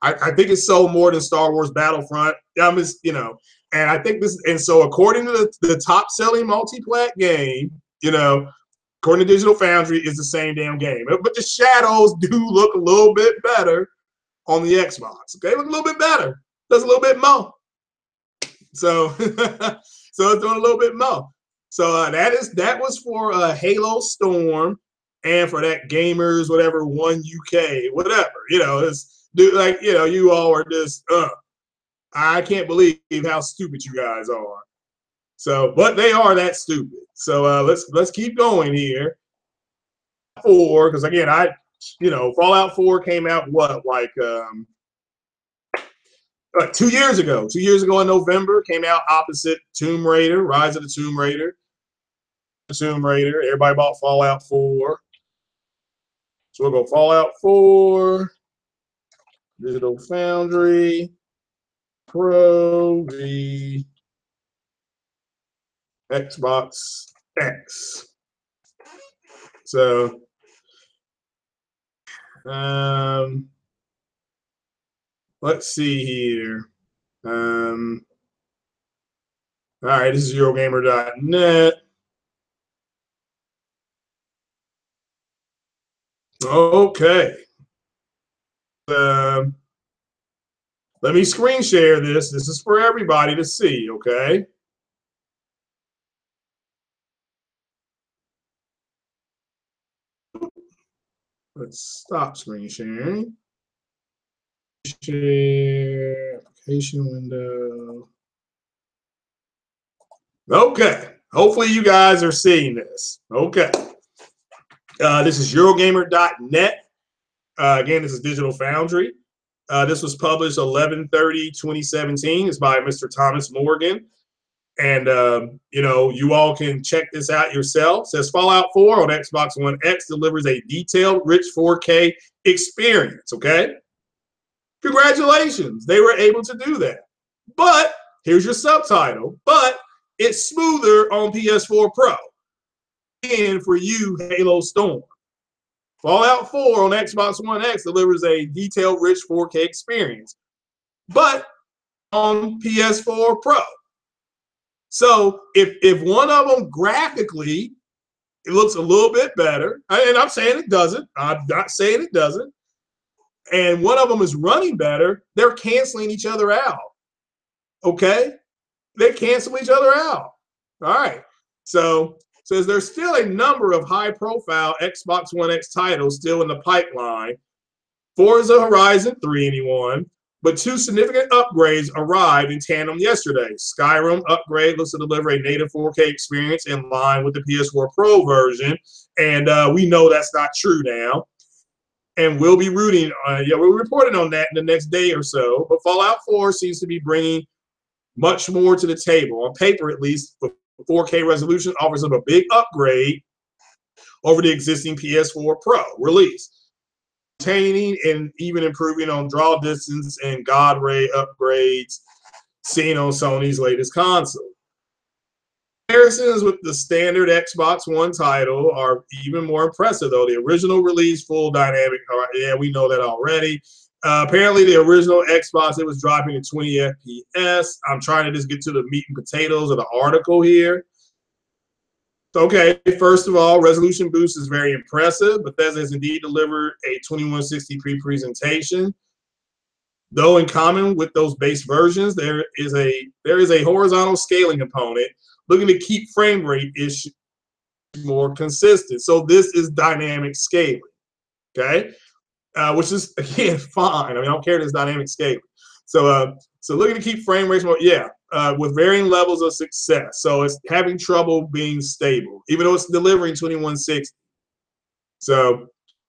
I think it sold more than Star Wars Battlefront. You know, and I think this, and so according to the top selling multi-plat game, you know, according to Digital Foundry, is the same damn game. But the shadows do look a little bit better on the Xbox. Okay, look a little bit better. Does a little bit more. So, so it's doing a little bit more. So that was for Halo Storm, and for that Gamers whatever 1 UK whatever. You know, it's like, you know, you all are just I can't believe how stupid you guys are. So, but they are that stupid. So let's keep going here. 4, because again, you know, Fallout 4 came out what, like 2 years ago. 2 years ago in November, came out opposite Tomb Raider, Rise of the Tomb Raider. Everybody bought Fallout 4. So we'll go Fallout 4, Digital Foundry, Pro V, Xbox X. So let's see here. All right, this is Eurogamer.net. Okay. Let me screen share this. This is for everybody to see, okay? Let's stop screen sharing. Share application window. Okay. Hopefully you guys are seeing this. Okay. This is Eurogamer.net. Again, this is Digital Foundry. This was published 11/30/2017. It's by Mr. Thomas Morgan. And, you know, you all can check this out yourself. It says Fallout 4 on Xbox One X delivers a detailed, rich 4K experience, okay? Congratulations. They were able to do that. But here's your subtitle. But it's smoother on PS4 Pro. And for you, Halo Storm. Fallout 4 on Xbox One X delivers a detailed, rich 4K experience. But on PS4 Pro. So if one of them graphically, it looks a little bit better, and I'm saying it doesn't. I'm not saying it doesn't. And one of them is running better, they're canceling each other out. Okay? They cancel each other out. All right. So says there's still a number of high-profile Xbox One X titles still in the pipeline. Forza Horizon 3, anyone. But 2 significant upgrades arrived in tandem yesterday. Skyrim upgrade looks to deliver a native 4K experience in line with the PS4 Pro version. And we know that's not true now. And we'll be rooting, we're reporting on that in the next day or so. But Fallout 4 seems to be bringing much more to the table. On paper, at least, the 4K resolution offers them a big upgrade over the existing PS4 Pro release. Maintaining and even improving on draw distance and God ray upgrades seen on Sony's latest console. Comparisons with the standard Xbox One title are even more impressive, though. The original release, full dynamic, yeah, we know that already. Apparently, the original Xbox, it was dropping at 20 FPS. I'm trying to just get to the meat and potatoes of the article here. Okay, first of all, resolution boost is very impressive. Bethesda has indeed delivered a 2160p presentation. Though in common with those base versions, there is a horizontal scaling component looking to keep frame rate issues more consistent. So this is dynamic scaling, okay? Which is, again, fine. I mean, I don't care if it's dynamic scaling. So looking to keep frame rates more, yeah, with varying levels of success. So it's having trouble being stable, even though it's delivering 2160. So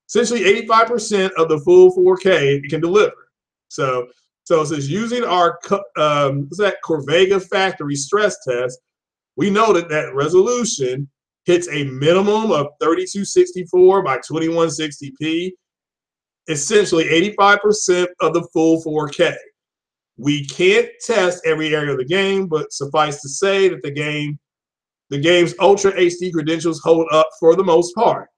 essentially 85% of the full 4K it can deliver. So it says using our Corvega factory stress test, we noted that resolution hits a minimum of 3264 by 2160p, essentially 85% of the full 4K. We can't test every area of the game, but suffice to say that the game's Ultra HD credentials hold up for the most part.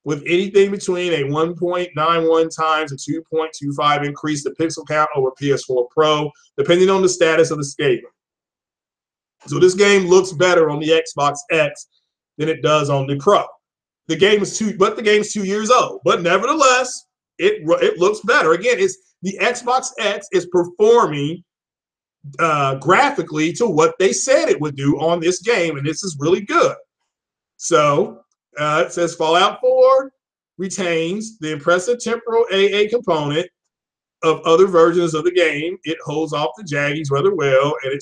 with anything between a 1.91 times a 2.25 increase the pixel count over PS4 Pro, depending on the status of the scaling. So this game looks better on the Xbox X than it does on the Pro. The game is 2 years old, but nevertheless, it looks better. Again, it's the Xbox X is performing graphically to what they said it would do on this game, and this is really good. So it says Fallout 4 retains the impressive temporal AA component of other versions of the game. It holds off the jaggies rather well, and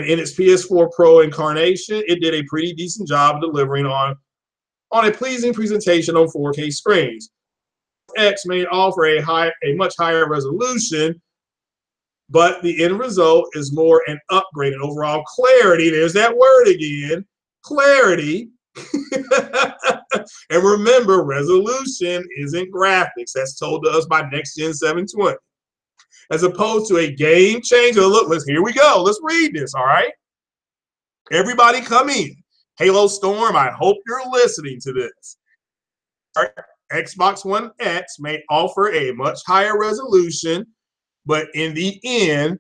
in its PS4 Pro incarnation, it did a pretty decent job delivering on a pleasing presentation on 4K screens. X may offer a much higher resolution, but the end result is more an upgrade in overall clarity. There's that word again, clarity. And remember, resolution isn't graphics. That's told to us by Next Gen 720. As opposed to a game changer. Look, here we go. Let's read this, all right? Everybody come in. Halo Storm, I hope you're listening to this. Xbox One X may offer a much higher resolution, but in the end,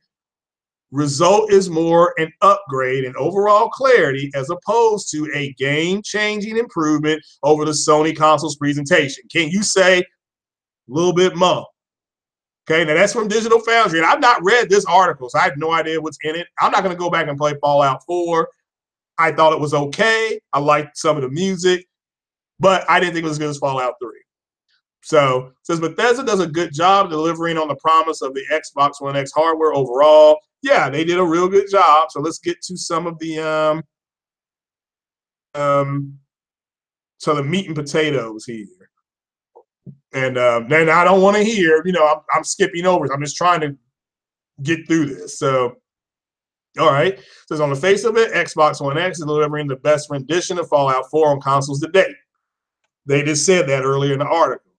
result is more an upgrade in overall clarity as opposed to a game-changing improvement over the Sony console's presentation. Can you say a little bit more? Okay, now that's from Digital Foundry, and I've not read this article, so I have no idea what's in it. I'm not going to go back and play Fallout 4. I thought it was okay. I liked some of the music, but I didn't think it was as good as Fallout 3. So it says Bethesda does a good job delivering on the promise of the Xbox One X hardware overall. Yeah, they did a real good job. So let's get to some of the so the meat and potatoes here. And then I don't want to hear, I'm skipping over. I'm just trying to get through this. So, all right. It says on the face of it, Xbox One X is delivering the best rendition of Fallout 4 on consoles to date. They just said that earlier in the article.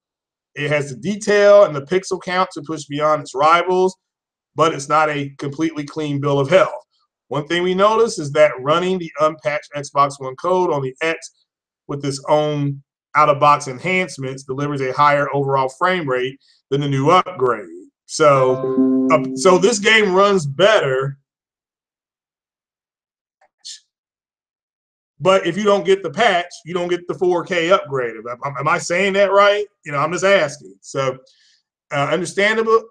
It has the detail and the pixel count to push beyond its rivals, but it's not a completely clean bill of health. One thing we notice is that running the unpatched Xbox One code on the X with its own out-of-box enhancements delivers a higher overall frame rate than the new upgrade. So this game runs better, but if you don't get the patch, you don't get the 4K upgrade. Am I saying that right? I'm just asking. So understandable,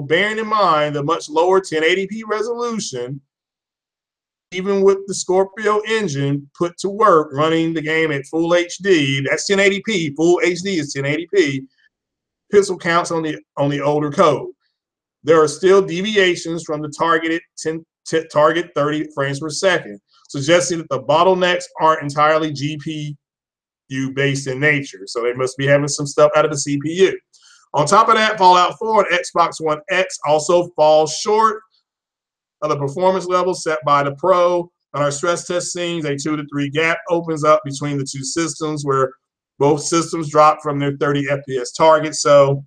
bearing in mind the much lower 1080p resolution, even with the Scorpio engine put to work running the game at full HD. That's 1080p. Full HD is 1080p. Pixel counts on the older code. There are still deviations from the target 30 frames per second, suggesting that the bottlenecks aren't entirely GPU based in nature. So they must be having some stuff out of the CPU. On top of that, Fallout 4 and Xbox One X also fall short of the performance level set by the Pro. On our stress test scenes, a 2 to 3 gap opens up between the two systems where both systems drop from their 30 FPS targets. So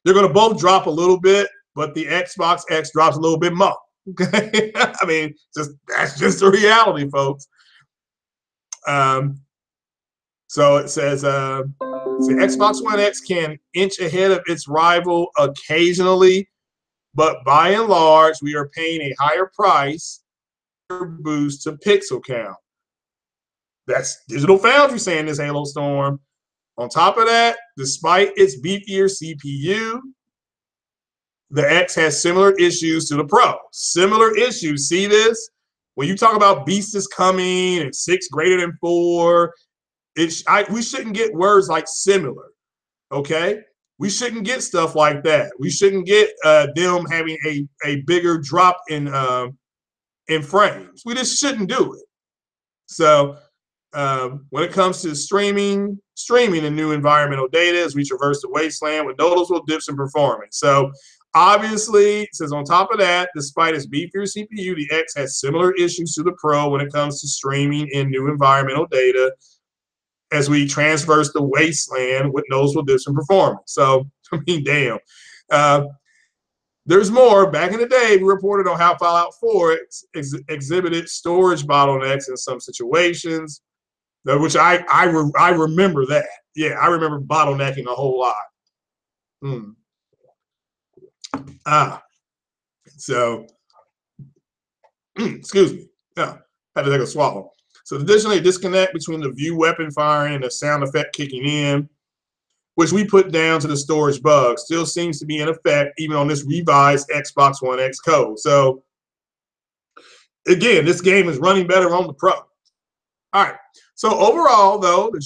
they're going to both drop a little bit, but the Xbox X drops a little bit more. Okay, I mean, that's just the reality, folks. So it says the Xbox One X can inch ahead of its rival occasionally, but by and large, we are paying a higher price for boost to pixel count. That's Digital Foundry saying this, Halo Storm. On top of that, despite its beefier CPU, the X has similar issues to the Pro. Similar issues. See this? When you talk about beast is coming and 6 greater than 4, we shouldn't get words like similar, okay? We shouldn't get stuff like that. We shouldn't get them having a bigger drop in frames. We just shouldn't do it. So when it comes to streaming in new environmental data as we traverse the wasteland with noticeable dips in performance. So obviously, it says on top of that, despite its beefier CPU, the X has similar issues to the Pro when it comes to streaming in new environmental data as we traverse the wasteland with noticeable dips in performance. So, I mean, damn. There's more. Back in the day, we reported on how Fallout 4 exhibited storage bottlenecks in some situations. which I remember that. Yeah, I remember bottlenecking a whole lot. Hmm. So excuse me. Yeah, had to take a swallow. So additionally, a disconnect between the view weapon firing and the sound effect kicking in, which we put down to the storage bug, still seems to be in effect even on this revised Xbox One X code. So again, this game is running better on the Pro. All right. So overall, though, the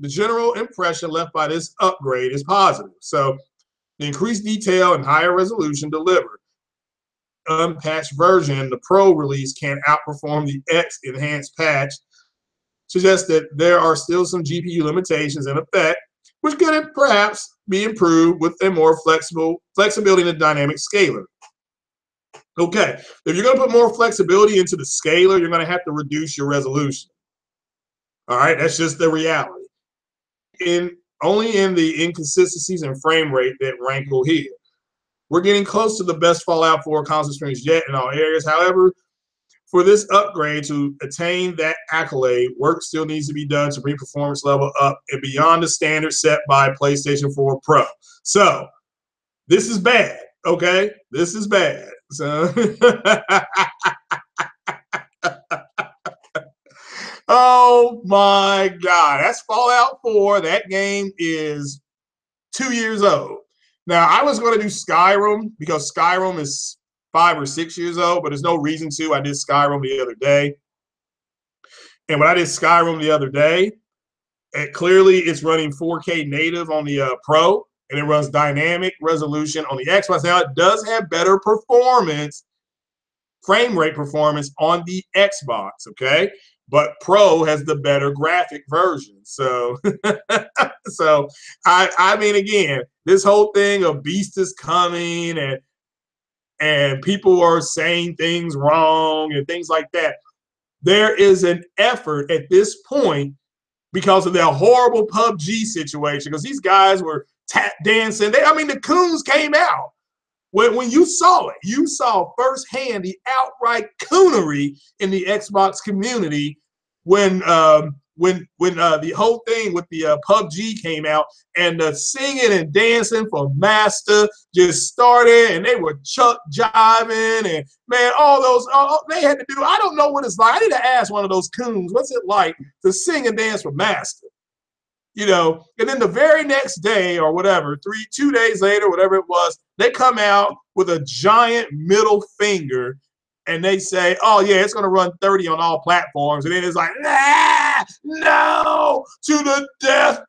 general impression left by this upgrade is positive. So the increased detail and higher resolution delivered. Unpatched version, the Pro release can outperform the X enhanced patch, suggests that there are still some GPU limitations in effect, which could perhaps be improved with a more flexibility in the dynamic scaler. Okay, if you're going to put more flexibility into the scaler, you're going to have to reduce your resolution. All right, that's just the reality. Only in the inconsistencies in frame rate that rankle here. We're getting close to the best Fallout 4 console experience yet in all areas. However, for this upgrade to attain that accolade, work still needs to be done to bring performance level up and beyond the standard set by PlayStation 4 Pro. So this is bad, okay? This is bad. So oh my God, that's Fallout 4. That game is 2 years old. Now, I was going to do Skyrim because Skyrim is 5 or 6 years old, but there's no reason to. I did Skyrim the other day. And when I did Skyrim the other day, clearly it's running 4K native on the Pro, and it runs dynamic resolution on the Xbox. Now, it does have better performance, frame rate performance on the Xbox, okay? But Pro has the better graphic version. So, so I mean, again, this whole thing of Beast is coming and people are saying things wrong and things like that. There is an effort at this point because of that horrible PUBG situation, because these guys were tap dancing. I mean, the coons came out. When you saw it, you saw firsthand the outright coonery in the Xbox community when the whole thing with the PUBG came out, and the singing and dancing for Master just started, and they were chuck jiving, and man, all they had to do. I don't know what it's like. I need to ask one of those coons, what's it like to sing and dance for Master? You know, and then the very next day or whatever, 2 days later, whatever it was, they come out with a giant middle finger and they say, oh, yeah, it's going to run 30 on all platforms. And then it's like, nah, no, to the death,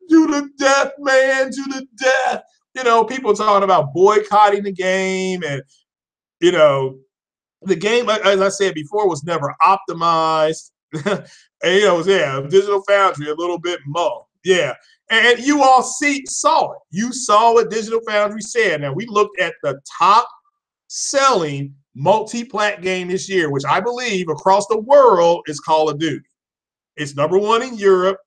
man, to the death. You know, people talking about boycotting the game. And, you know, the game, as I said before, was never optimized. And, you know, yeah, Digital Foundry, a little bit more. Yeah, and you all saw it. You saw what Digital Foundry said. Now, we looked at the top selling multi-plat game this year, which I believe across the world is Call of Duty. It's #1 in Europe.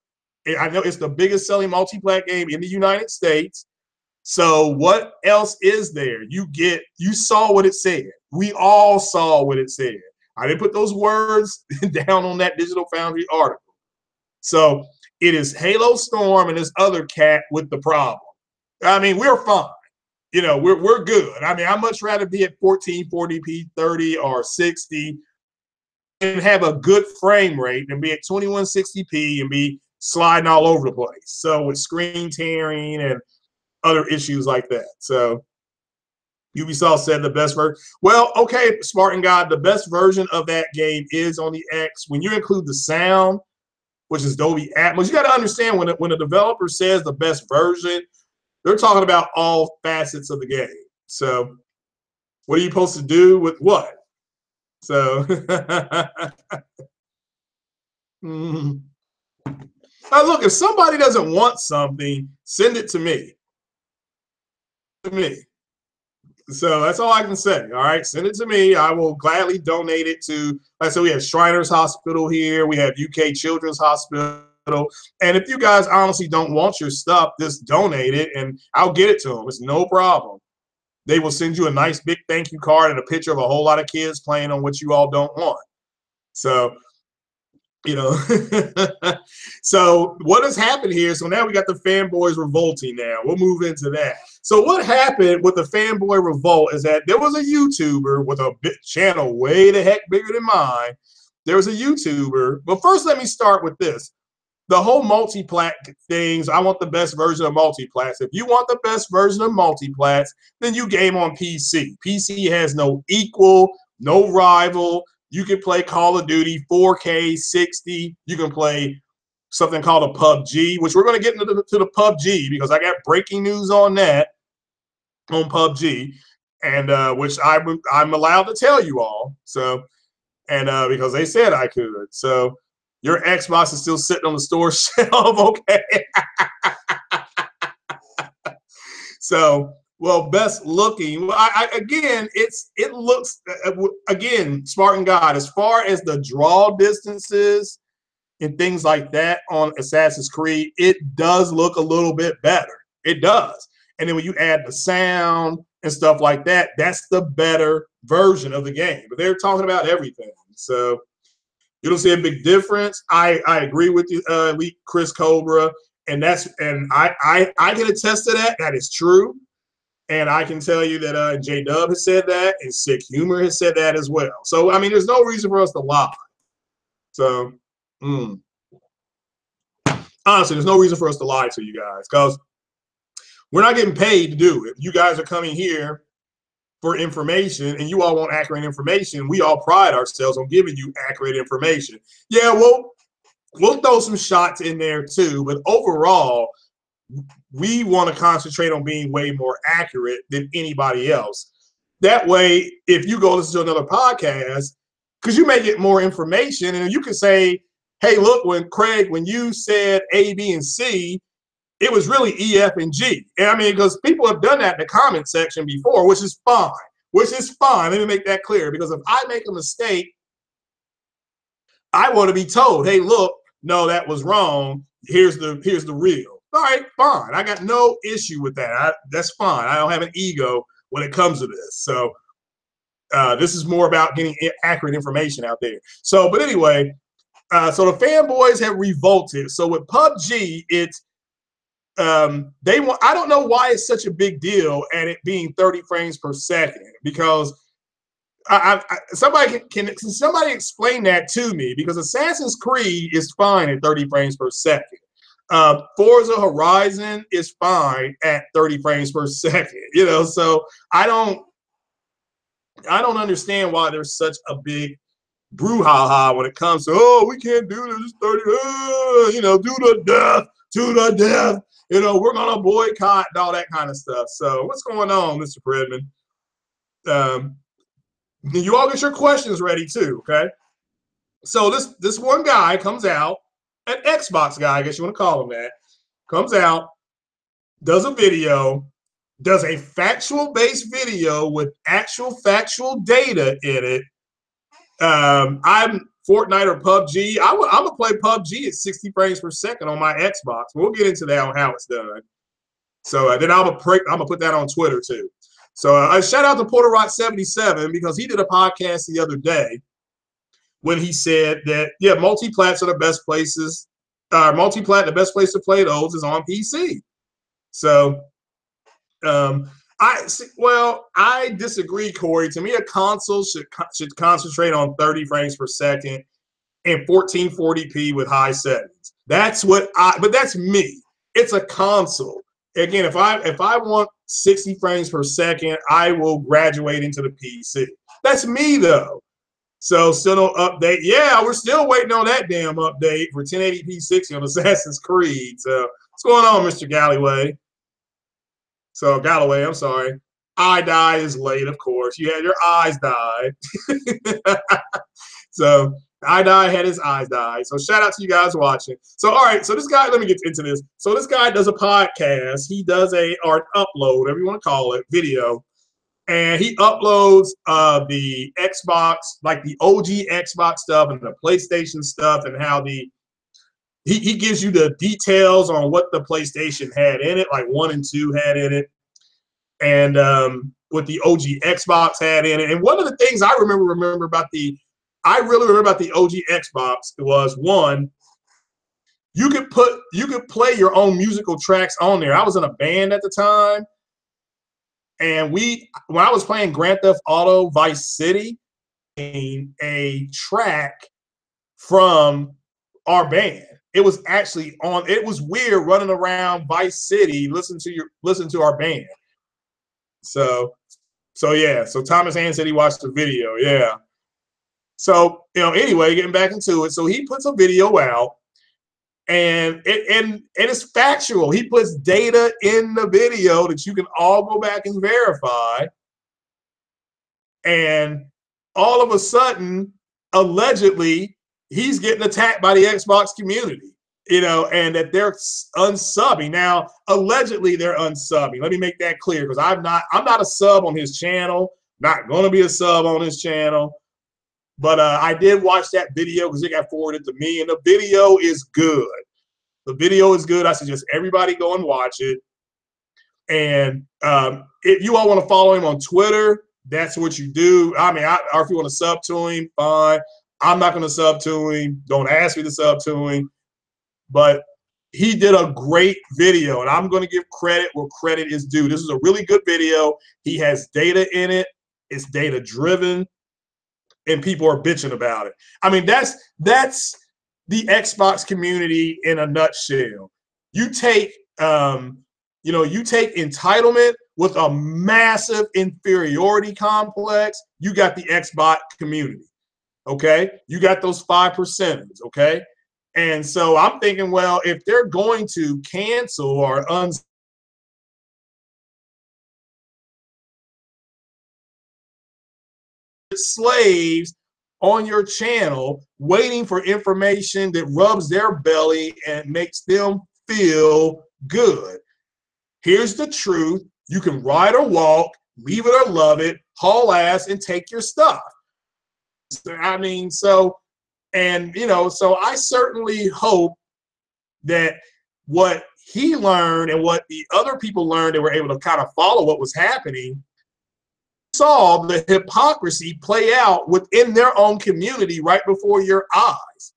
I know it's the biggest selling multi-plat game in the United States. So what else is there? You saw what it said. We all saw what it said. I didn't put those words down on that Digital Foundry article. So it is Halo Storm and this other cat with the problem. I mean, we're fine. You know, we're good. I mean, I'd much rather be at 1440p, 30 or 60 and have a good frame rate than be at 2160p and be sliding all over the place. So with screen tearing and other issues like that. So Ubisoft said the best version. Well, okay, Spartan God, the best version of that game is on the X. When you include the sound, which is Dolby Atmos, you got to understand when a developer says the best version, they're talking about all facets of the game. So what are you supposed to do with what? So Now, look, if somebody doesn't want something, send it to me. So that's all I can say. All right, send it to me. I will gladly donate it to, like I said, we have Shriners Hospital here. We have UK Children's Hospital. And if you guys honestly don't want your stuff, just donate it and I'll get it to them. It's no problem. They will send you a nice big thank you card and a picture of a whole lot of kids playing on what you all don't want. So You know. So what has happened here? So now we got the fanboys revolting. Now we'll move into that. So what happened with the fanboy revolt is that there was a YouTuber with a channel way the heck bigger than mine. There was a YouTuber. But first, let me start with this. The whole multi-plat things, I want the best version of multi-plats. If you want the best version of multi-plats, then you game on PC. PC has no equal, no rival. You can play Call of Duty 4K 60. You can play something called a PUBG, which we're going to get into the PUBG because I got breaking news on that on PUBG, and which I'm allowed to tell you all. So, and because they said I could. So your Xbox is still sitting on the store shelf, okay? So, well, best looking. Well, again, it looks again, Spartan God, as far as the draw distances and things like that on Assassin's Creed, it does look a little bit better. It does. And then when you add the sound and stuff like that, that's the better version of the game. But they're talking about everything. So you don't see a big difference. I agree with you, Elite Chris Cobra. And I can attest to that. That is true. And I can tell you that J Dub has said that, and Sick Humor has said that as well. So I mean, there's no reason for us to lie. So honestly, there's no reason for us to lie to you guys because we're not getting paid to do it. You guys are coming here for information, and you all want accurate information. We all pride ourselves on giving you accurate information. Yeah, we'll throw some shots in there too, but overall, we want to concentrate on being way more accurate than anybody else. That way, if you go listen to another podcast, because you may get more information, and you can say, hey, look, when you said A, B, and C, it was really E, F, and G. And I mean, because people have done that in the comment section before, which is fine. Which is fine. Let me make that clear. Because if I make a mistake, I want to be told, hey, look, no, that was wrong. Here's the real. All right, fine. I got no issue with that. That's fine. I don't have an ego when it comes to this. So this is more about getting accurate information out there. So, but anyway, so the fanboys have revolted. So with PUBG, it's I don't know why it's such a big deal and it being 30 frames per second, because somebody can somebody explain that to me, because Assassin's Creed is fine at 30 frames per second. Forza Horizon is fine at 30 frames per second, you know, so I don't understand why there's such a big brouhaha when it comes to, oh, we can't do this, it's 30, you know, do the death, you know, we're gonna boycott and all that kind of stuff. So what's going on, Mr. Fredman? You all get your questions ready too, okay? So this one guy comes out, an Xbox guy, I guess you want to call him that, comes out, does a video, does a factual-based video with actual factual data in it. I'm Fortnite or PUBG. I'm gonna play PUBG at 60 frames per second on my Xbox. We'll get into that on how it's done. So then I'm gonna put that on Twitter too. So shout out to Porterot77, because he did a podcast the other day when he said that, yeah, multi-plats are the best places. Multi-plat, the best place to play those is on PC. So I disagree, Corey. To me, a console should concentrate on 30 frames per second and 1440p with high settings. But that's me. It's a console. Again, if I want 60 frames per second, I will graduate into the PC. That's me though. So still no update. Yeah, we're still waiting on that damn update for 1080p 60 on Assassin's Creed. So what's going on, Mr. Galloway? So Galloway, I'm sorry. Eye dye is late, of course. You had your eyes dyed. So Eye dye had his eyes dyed. So shout out to you guys watching. So all right, so this guy, let me get into this. So this guy does a podcast. He does or an upload, whatever you want to call it, video. And he uploads the Xbox, like the OG Xbox stuff and the PlayStation stuff, and how he gives you the details on what the PlayStation had in it, like 1 and 2 had in it, and what the OG Xbox had in it. And one of the things I remember about the I really remember about the OG Xbox. It was one, you could play your own musical tracks on there. I was in a band at the time, and when I was playing Grand Theft Auto Vice City, a track from our band. It was actually on. It was weird running around Vice City, listen to our band. So yeah. So Thomas Hand said he watched the video. Yeah. So anyway, getting back into it. So he puts a video out, and it's factual. He puts data in the video that you can all go back and verify. And all of a sudden, allegedly, he's getting attacked by the Xbox community, and that they're unsubbing. Now, allegedly, they're unsubbing. Let me make that clear, because I'm not a sub on his channel, not going to be a sub on his channel. But I did watch that video because it got forwarded to me, and the video is good. The video is good. I suggest everybody go and watch it. And if you all want to follow him on Twitter, that's what you do. I mean, or if you want to sub to him, fine. I'm not going to sub to him. Don't ask me to sub to him. But he did a great video, and I'm going to give credit where credit is due. This is a really good video. He has data in it. It's data driven, and people are bitching about it. I mean, that's the Xbox community in a nutshell. You take entitlement with a massive inferiority complex. You got the Xbox community. Okay, you got those 5%ers. Okay, and so I'm thinking, well, if they're going to cancel or slaves on your channel waiting for information that rubs their belly and makes them feel good. Here's the truth. You can ride or walk, leave it or love it, haul ass, and take your stuff. I mean, so I certainly hope that what he learned and what the other people learned that were able to kind of follow what was happening, saw the hypocrisy play out within their own community right before your eyes.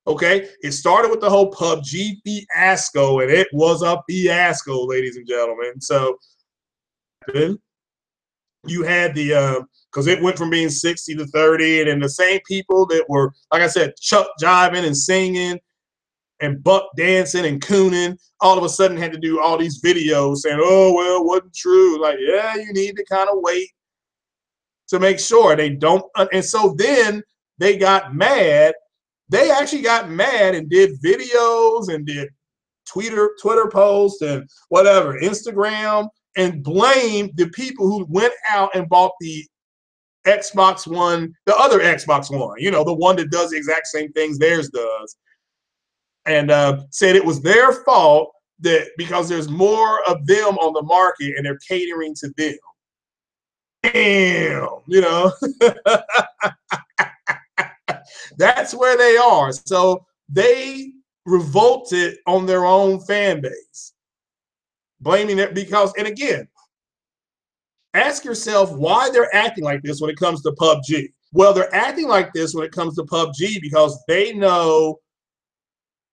Okay, it started with the whole PUBG fiasco, and it was a fiasco, ladies and gentlemen. So you had the because it went from being 60 to 30, and then the same people that were, like I said, chuck jiving and singing and buck dancing and cooning, all of a sudden had to do all these videos saying, oh, well, it wasn't true. Like, yeah, you need to kind of wait to make sure they don't. And so then they got mad. They actually got mad and did videos and did Twitter posts and whatever, Instagram, and blamed the people who went out and bought the Xbox One, the other Xbox One, the one that does the exact same things theirs does, and said it was their fault that because there's more of them on the market and they're catering to them. Damn, that's where they are. So they revolted on their own fan base, blaming it because, and again, ask yourself why they're acting like this when it comes to PUBG. Well, they're acting like this when it comes to PUBG because they know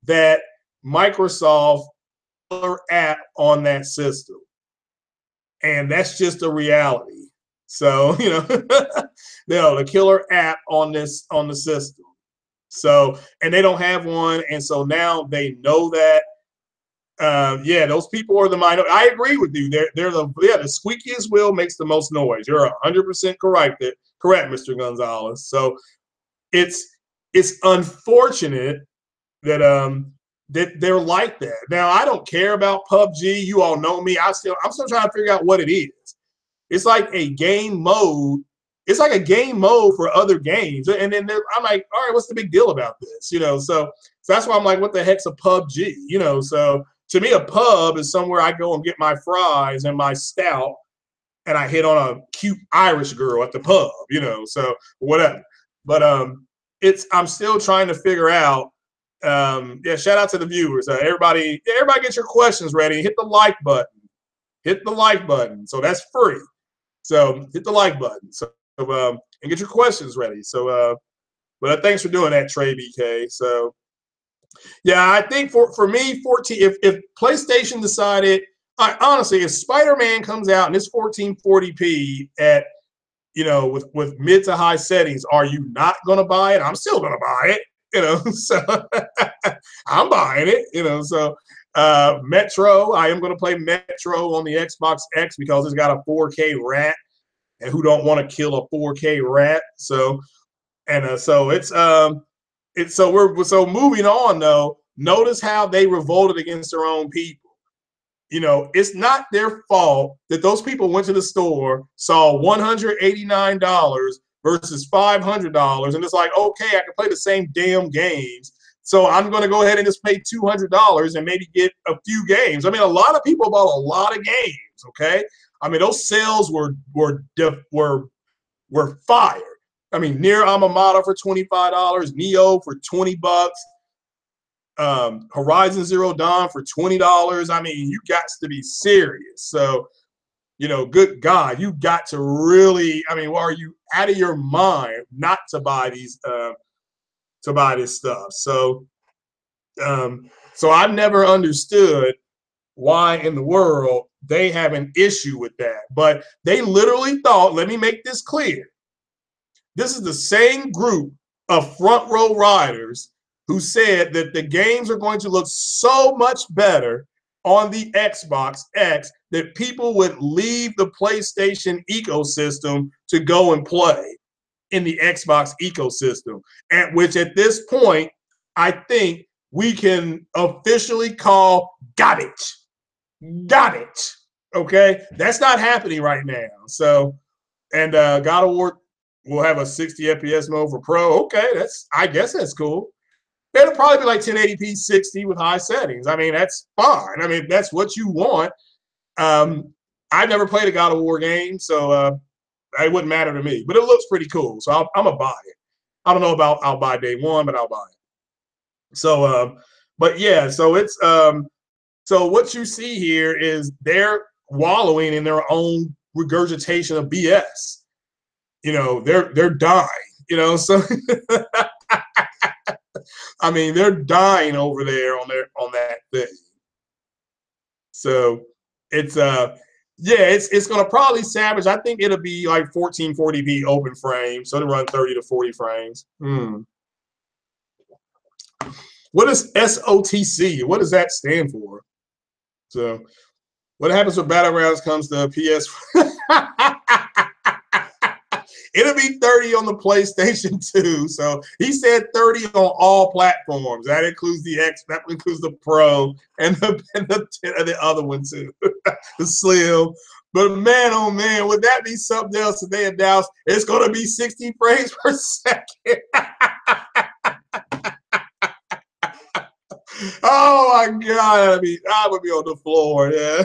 that Microsoft killer app on that system, and that's just a reality. So the killer app on the system. So, and they don't have one, and so now they know that. Yeah, those people are the minority. I agree with you. They're the squeakiest wheel makes the most noise. You're 100% correct, Mr. Gonzalez. So it's unfortunate that that they're like that. Now, I don't care about PUBG. You all know me. I'm still trying to figure out what it is. It's like a game mode. It's like a game mode for other games. And then I'm like, all right, what's the big deal about this? So that's why I'm like, what the heck's a PUBG? So to me, a pub is somewhere I go and get my fries and my stout, and I hit on a cute Irish girl at the pub, so whatever. But I'm still trying to figure out. Yeah, shout out to the viewers. Everybody get your questions ready. Hit the like button. Hit the like button. So that's free. So hit the like button. So and get your questions ready. So But thanks for doing that, Trey BK. So yeah, I think for me, 14. If PlayStation decided, honestly, if Spider-Man comes out and it's 1440p at with mid to high settings, are you not going to buy it? I'm still going to buy it. So I'm buying it. So Metro, I am going to play Metro on the Xbox X because it's got a 4K rat, and who don't want to kill a 4K rat? So so so moving on though. Notice how they revolted against their own people. It's not their fault that those people went to the store, saw $189 versus $500, and it's like, okay, I can play the same damn games. So I'm going to go ahead and just pay $200 and maybe get a few games. I mean, a lot of people bought a lot of games. Okay, I mean, those sales were fire. I mean, Nier Automata for $25, Neo for $20, Horizon Zero Dawn for $20. I mean, you got to be serious. So, good God, you got to really. I mean, are you out of your mind not to buy these this stuff? So, so I never understood why in the world they have an issue with that. But they literally thought, let me make this clear. This is the same group of front row riders who said that the games are going to look so much better on the Xbox X that people would leave the PlayStation ecosystem to go and play in the Xbox ecosystem, at which at this point, I think we can officially call garbage. Garbage. Okay? That's not happening right now. So, and God of War will have a 60 FPS mode for Pro. Okay, I guess that's cool. It'll probably be like 1080p 60 with high settings. I mean, that's fine. I mean, that's what you want. I've never played a God of War game, so it wouldn't matter to me. But it looks pretty cool, so I'm going to buy it. I don't know about I'll buy day one, but I'll buy it. So, but yeah, so it's so what you see here is they're wallowing in their own regurgitation of BS. They're dying. So I mean, they're dying over there on that thing. So it's it's gonna probably savage. I think it'll be like 1440p open frame, so it'll run 30 to 40 frames. What is SOTC? What does that stand for? So what happens when Battlegrounds comes to PS? It'll be 30 on the PlayStation 2. So he said 30 on all platforms. That includes the X, that includes the Pro, and the other one too, the Slim. But man, oh man, would that be something else if they announced it's going to be 60 frames per second? Oh my God, I would be on the floor, yeah.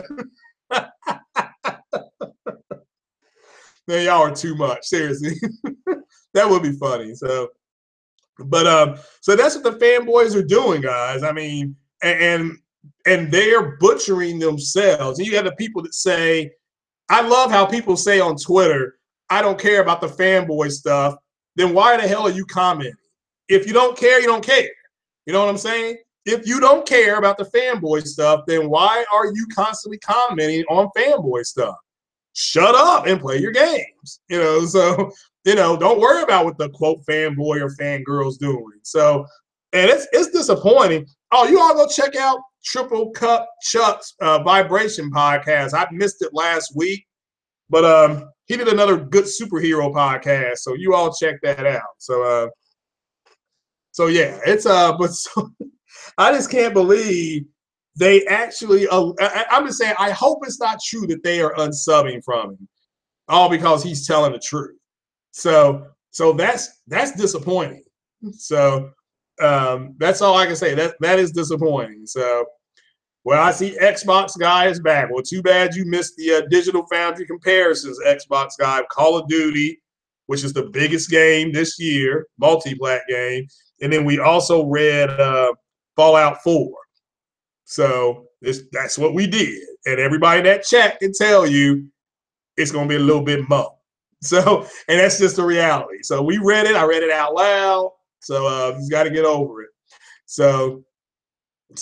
Man, y'all are too much, seriously. That would be funny. So, but so that's what the fanboys are doing, guys. I mean, and they are butchering themselves. And you have the people that say, I love how people say on Twitter, I don't care about the fanboy stuff. Then why the hell are you commenting? If you don't care, you don't care. You know what I'm saying? If you don't care about the fanboy stuff, then why are you constantly commenting on fanboy stuff? Shut up and play your games. So, don't worry about what the quote fanboy or fangirl's doing. So, and it's disappointing. Oh, you all go check out Triple Cup Chuck's Vibration podcast. I missed it last week, but he did another good superhero podcast. So you all check that out. So, so yeah, it's but so I just can't believe they actually. I'm just saying. I hope it's not true that they are unsubbing from him, all because he's telling the truth. So that's disappointing. So that's all I can say. That is disappointing. So, well, I see Xbox guy is back. Well, too bad you missed the Digital Foundry comparisons. Xbox guy, Call of Duty, which is the biggest game this year, multi-plat game, and then we also read Fallout 4. So that's what we did. And everybody in that chat can tell you it's going to be a little bit mo. So, and that's just the reality. So we read it. I read it out loud. So he's got to get over it. So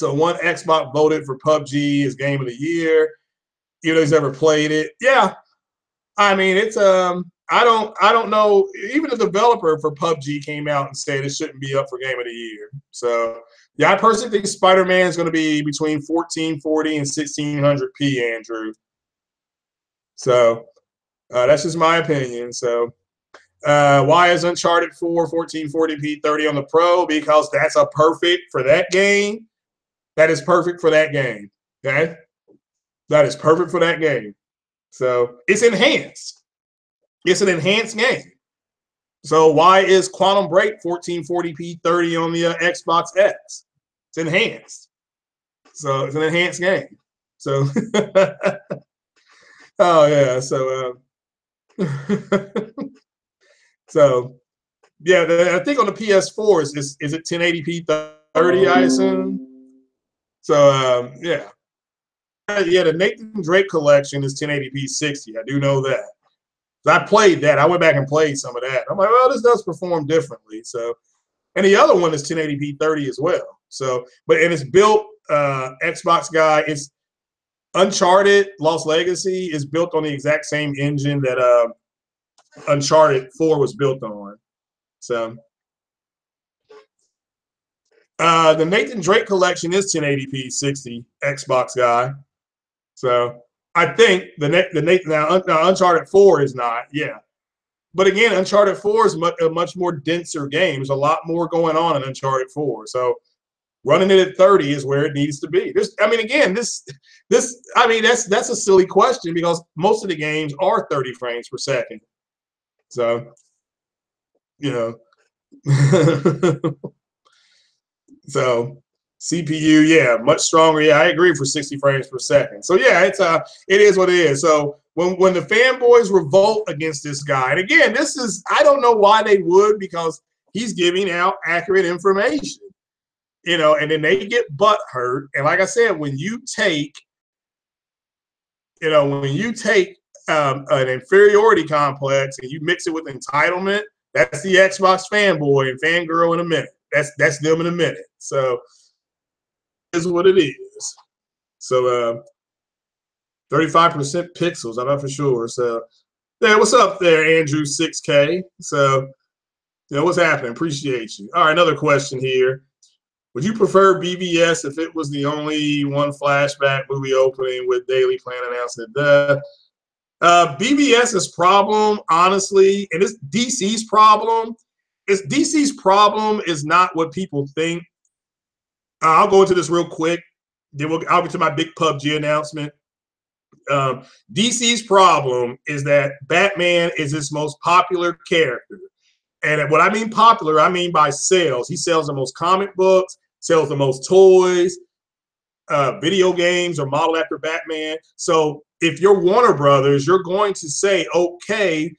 one Xbox voted for PUBG as game of the year. You know, he's never played it. Yeah, I mean, it's I don't know. Even the developer for PUBG came out and said it shouldn't be up for game of the year. So yeah, I personally think Spider-Man is going to be between 1440 and 1600p, Andrew. So that's just my opinion. So why is Uncharted 4 1440p 30 on the Pro? Because that's a perfect for that game. That is perfect for that game. Okay, that is perfect for that game. So it's enhanced. It's an enhanced game. So why is Quantum Break 1440p 30 on the Xbox X? It's enhanced. So it's an enhanced game. So oh yeah. So so yeah, I think on the PS4 is it 1080p 30, I assume. So yeah. Yeah, the Nathan Drake collection is 1080p 60. I do know that. I played that. I went back and played some of that. I'm like, well, this does perform differently. So, and the other one is 1080p 30 as well. So, and it's built Xbox guy. It's Uncharted Lost Legacy is built on the exact same engine that Uncharted 4 was built on. So, the Nathan Drake collection is 1080p 60 Xbox guy. So I think now Uncharted 4 is not, yeah. But again, Uncharted 4 is a much more denser game. There's a lot more going on in Uncharted 4. So running it at 30 is where it needs to be. I mean, again, that's a silly question because most of the games are 30 frames per second. So, you know, so CPU, yeah, much stronger. Yeah, I agree for 60 frames per second. So yeah, it is what it is. So when the fanboys revolt against this guy, and again, I don't know why they would, because he's giving out accurate information, you know, and then they get butt hurt. And like I said, when you take an inferiority complex and you mix it with entitlement, that's the Xbox fanboy and fangirl in a minute. That's them in a minute. So is what it is. So 35% pixels, I'm not for sure. So yeah, what's up there, Andrew 6K? So yeah, what's happening? Appreciate you. All right, another question here. Would you prefer BVS if it was the only one flashback movie opening with Daily Plan announcing death? BVS's problem, honestly, and it's DC's problem. DC's problem is not what people think. I'll go into this real quick. Then I'll get to my big PUBG announcement. DC's problem is that Batman is his most popular character. And what I mean popular, I mean by sales. He sells the most comic books, sells the most toys, video games are modeled after Batman. So if you're Warner Brothers, you're going to say, okay,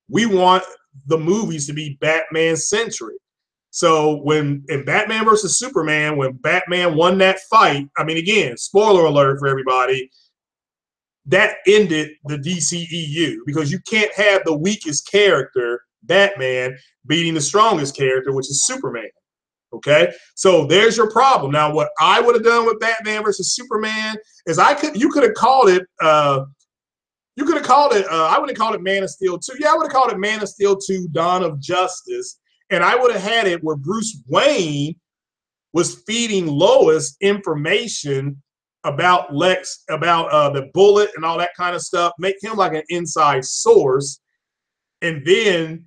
we want the movies to be Batman-centric. So when in Batman versus Superman, when Batman won that fight, I mean, again, spoiler alert for everybody, that ended the DCEU because you can't have the weakest character, Batman, beating the strongest character, which is Superman. Okay, so there's your problem. Now, what I would have done with Batman versus Superman is you could have called it. I would have called it Man of Steel 2. Yeah, I would have called it Man of Steel 2: Dawn of Justice. And I would have had it where Bruce Wayne was feeding Lois information about Lex, about the bullet and all that kind of stuff, make him like an inside source. And then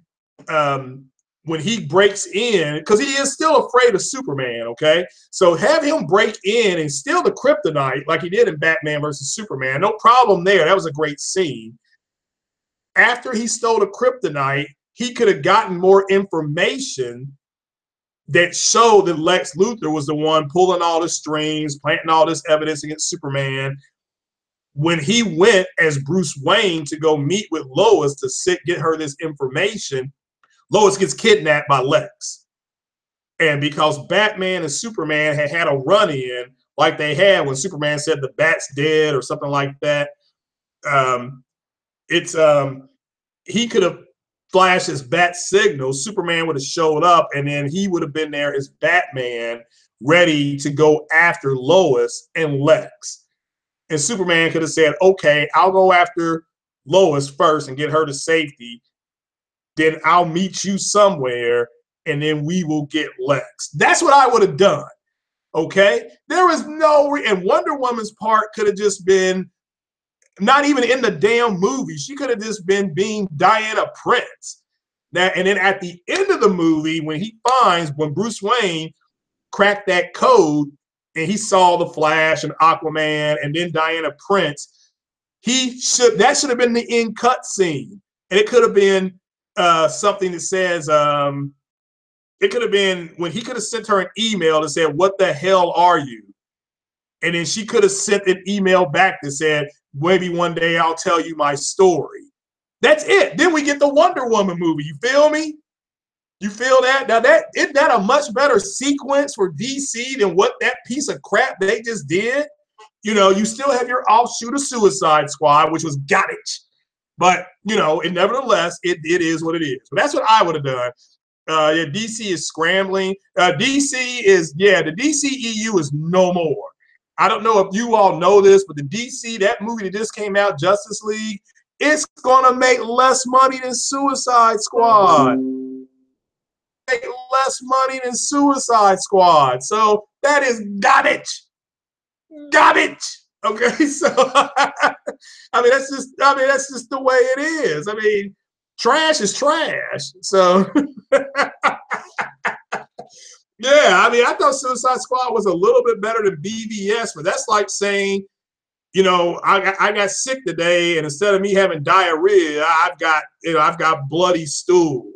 when he breaks in, because he is still afraid of Superman, okay? So have him break in and steal the kryptonite like he did in Batman versus Superman. No problem there. That was a great scene. After he stole the kryptonite, he could have gotten more information that showed that Lex Luthor was the one pulling all the strings, planting all this evidence against Superman. When he went as Bruce Wayne to go meet with Lois to get her this information, Lois gets kidnapped by Lex. And because Batman and Superman had a run-in like they had when Superman said the bat's dead or something like that, he could have Flash's bat signal, Superman would have showed up, and then he would have been there as Batman, ready to go after Lois and Lex. And Superman could have said, okay, I'll go after Lois first and get her to safety. Then I'll meet you somewhere, and then we will get Lex. That's what I would have done. Okay? There was no, and Wonder Woman's part could have just been not even in the damn movie. She could have just been being Diana Prince. And then at the end of the movie, when Bruce Wayne cracked that code and he saw the Flash and Aquaman and then Diana Prince, that should have been the end cut scene. And it could have been something that says, it could have been when he could have sent her an email that said, "What the hell are you?" And then she could have sent an email back that said, "Maybe one day I'll tell you my story." That's it. Then we get the Wonder Woman movie. You feel me? You feel that? Now isn't that a much better sequence for DC than what that piece of crap they just did? You know, you still have your offshoot of Suicide Squad, which was garbage. But, you know, nevertheless, it is what it is. But that's what I would have done. Yeah, DC is scrambling. The DCEU is no more. I don't know if you all know this, but that movie that just came out, Justice League, it's gonna make less money than Suicide Squad. Make less money than Suicide Squad. So that is garbage. Garbage. Okay, so I mean that's just the way it is. I mean, trash is trash. So yeah, I mean, I thought Suicide Squad was a little bit better than BVS, but that's like saying, you know, I got sick today, and instead of me having diarrhea, I've got bloody stool.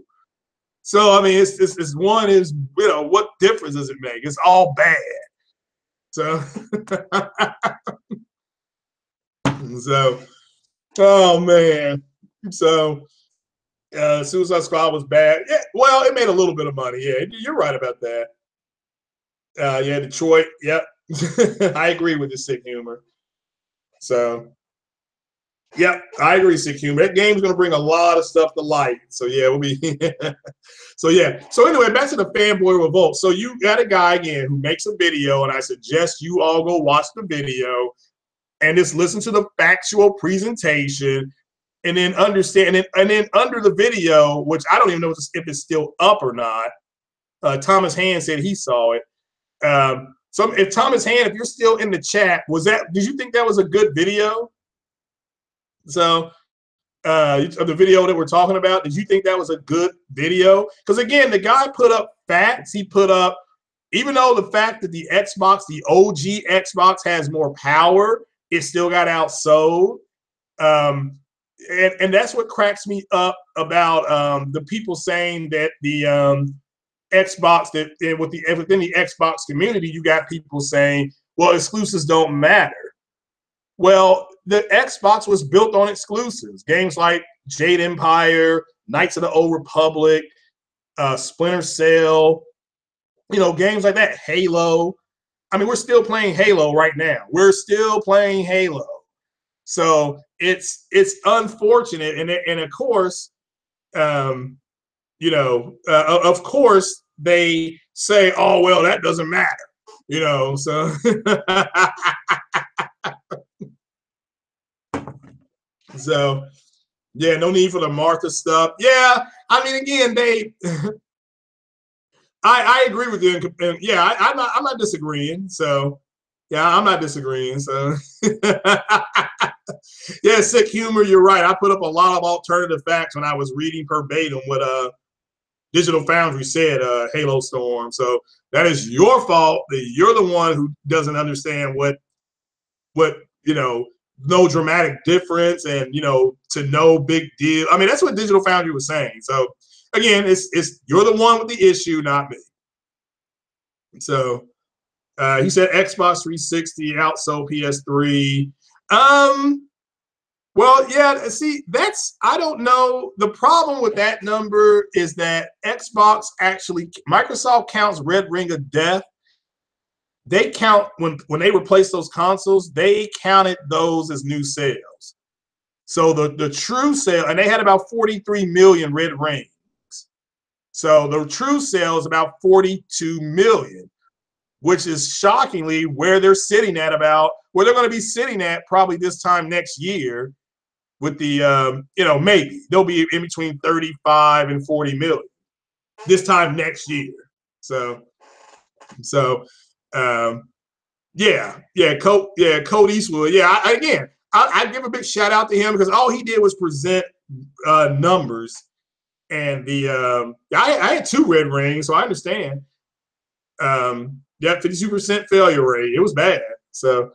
So I mean, it's one is, you know, what difference does it make? It's all bad. So oh man, so Suicide Squad was bad. Yeah, well, it made a little bit of money. Yeah, you're right about that. Yeah, Detroit. Yep, I agree with the sick humor. So, yep, I agree, sick humor. That game's gonna bring a lot of stuff to light. So yeah, we'll be. So yeah. So anyway, back to the fanboy revolt. So you got a guy again who makes a video, and I suggest you all go watch the video and just listen to the factual presentation. And then understand, and then under the video, which I don't even know if it's still up or not. Thomas Hand said he saw it. So if Thomas Hand, if you're still in the chat, did you think that was a good video? So of the video that we're talking about, did you think that was a good video? Because again, the guy put up facts. He put up, even though the fact that the Xbox, the OG Xbox, has more power, it still got outsold. And that's what cracks me up about the people saying that the Xbox, within the Xbox community, you got people saying, well, exclusives don't matter. Well, the Xbox was built on exclusives. Games like Jade Empire, Knights of the Old Republic, Splinter Cell, you know, games like that, Halo. I mean, we're still playing Halo right now. We're still playing Halo. So it's unfortunate, and of course, you know, of course they say, oh well, that doesn't matter, you know. So so yeah, no need for the Martha stuff. Yeah, I mean, again, I agree with you, and yeah, I'm not disagreeing. So yeah, I'm not disagreeing. So. Yeah, sick humor, you're right. I put up a lot of alternative facts when I was reading verbatim what Digital Foundry said, Halo Storm. So that is your fault. You're the one who doesn't understand what you know, no dramatic difference and, you know, to no big deal. I mean, that's what Digital Foundry was saying. So again, it's you're the one with the issue, not me. So he said Xbox 360 outsold PS3. Well, yeah, see, I don't know. The problem with that number is that Microsoft counts Red Ring of Death. They count, when they replace those consoles, they counted those as new sales. So the true sale, and they had about 43 million red rings. So the true sale is about 42 million, which is shockingly where they're sitting at about where they're going to be sitting at probably this time next year with the, maybe they'll be in between 35 and 40 million this time next year. So, Code Eastwood. Yeah, I give a big shout out to him because all he did was present numbers. And I had 2 red rings, so I understand. 52% failure rate. It was bad. So,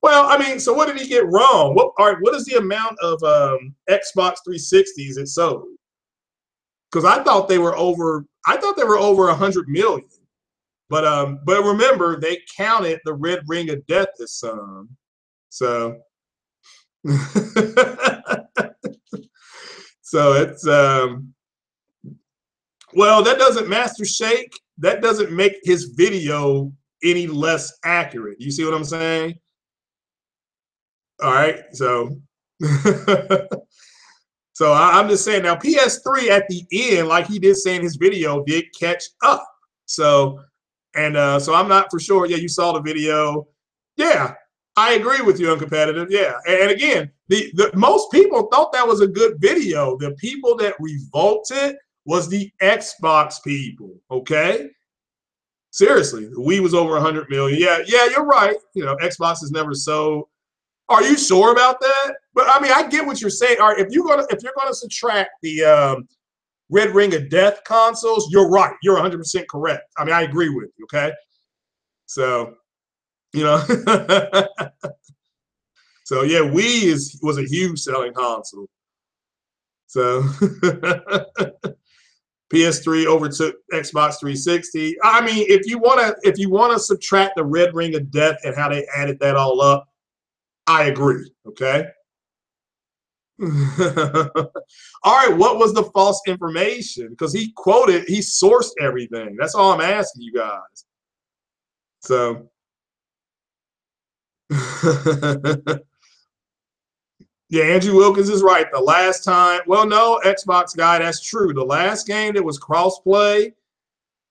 well, I mean, so what did he get wrong? What is the amount of Xbox 360s it sold? Because I thought they were over 100 million. But remember, they counted the red ring of death as some. So so it's well, that doesn't Master Shake, that doesn't make his video any less accurate. You see what I'm saying? All right, so so I'm just saying now PS3 at the end, like he did say in his video, did catch up. So so I'm not for sure. Yeah, you saw the video. Yeah, I agree with you on competitive. Yeah, and again, the most people thought that was a good video. The people that revolted was the Xbox people. Okay, seriously, the Wii was over 100 million. Yeah, you're right. Xbox has never sold. Are you sure about that? But I mean, I get what you're saying. All right, if you're gonna subtract the red ring of death consoles, you're right. You're 100% correct. I mean, I agree with you. Okay, so so yeah, Wii was a huge selling console. So PS3 overtook Xbox 360. I mean, if you wanna subtract the red ring of death and how they added that all up, I agree. Okay. All right, what was the false information? Because he sourced everything. That's all I'm asking you guys. So yeah, Andrew Wilkins is right. The last time, well, no, Xbox guy, that's true. The last game that was crossplay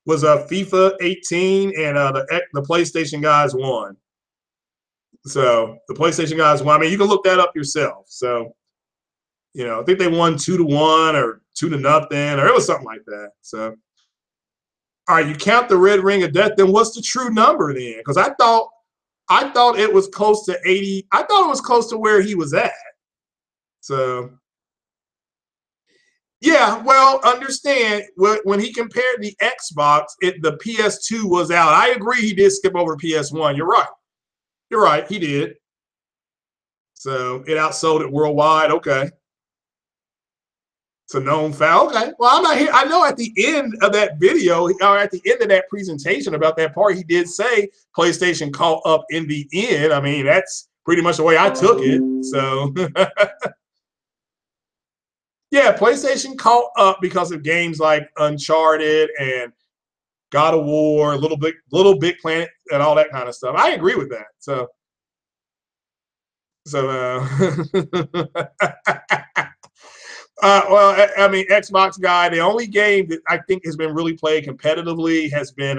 was FIFA 18, and the PlayStation guys won. So the PlayStation guys won. I mean, you can look that up yourself. So I think they won 2-1 or 2-0, or it was something like that. So, all right, you count the red ring of death. Then what's the true number then? Because I thought it was close to 80. I thought it was close to where he was at. So, yeah, well, understand when he compared the Xbox, the PS2 was out. I agree, he did skip over PS1. You're right. You're right. He did. So it outsold it worldwide. Okay. It's a known foul. Okay. Well, I'm not here. I know at the end of that video, or at the end of that presentation about that part, he did say PlayStation caught up in the end. I mean, that's pretty much the way I took it. So, yeah, PlayStation caught up because of games like Uncharted and God of War, Little Big Planet, and all that kind of stuff. I agree with that. So well, I mean, Xbox guy, the only game that I think has been really played competitively has been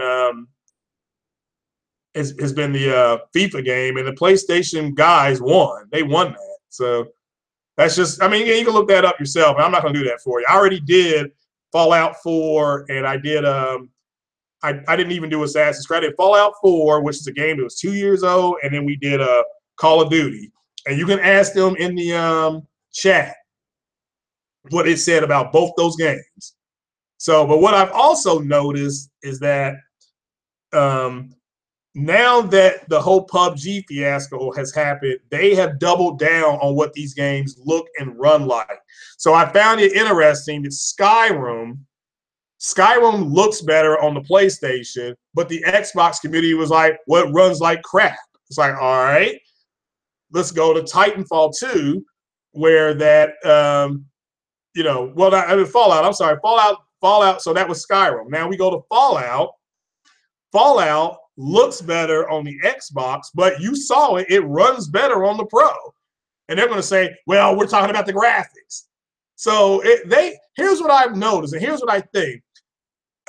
the FIFA game, and the PlayStation guys won. They won that. So that's just, I mean, you can look that up yourself. I'm not going to do that for you. I already did Fallout 4, and I did I didn't even do Assassin's Creed. I did Fallout 4, which is a game that was 2 years old, and then we did Call of Duty. And you can ask them in the chat what it said about both those games. So, but what I've also noticed is that now that the whole PUBG fiasco has happened, they have doubled down on what these games look and run like. So I found it interesting that Skyrim looks better on the PlayStation, but the Xbox community was like, well, it runs like crap. It's like, all right, let's go to Titanfall 2, where that Fallout. I'm sorry, Fallout. So that was Skyrim. Now we go to Fallout. Fallout looks better on the Xbox, but you saw it. It runs better on the Pro. and they're going to say, well, we're talking about the graphics. So here's what I've noticed, and here's what I think.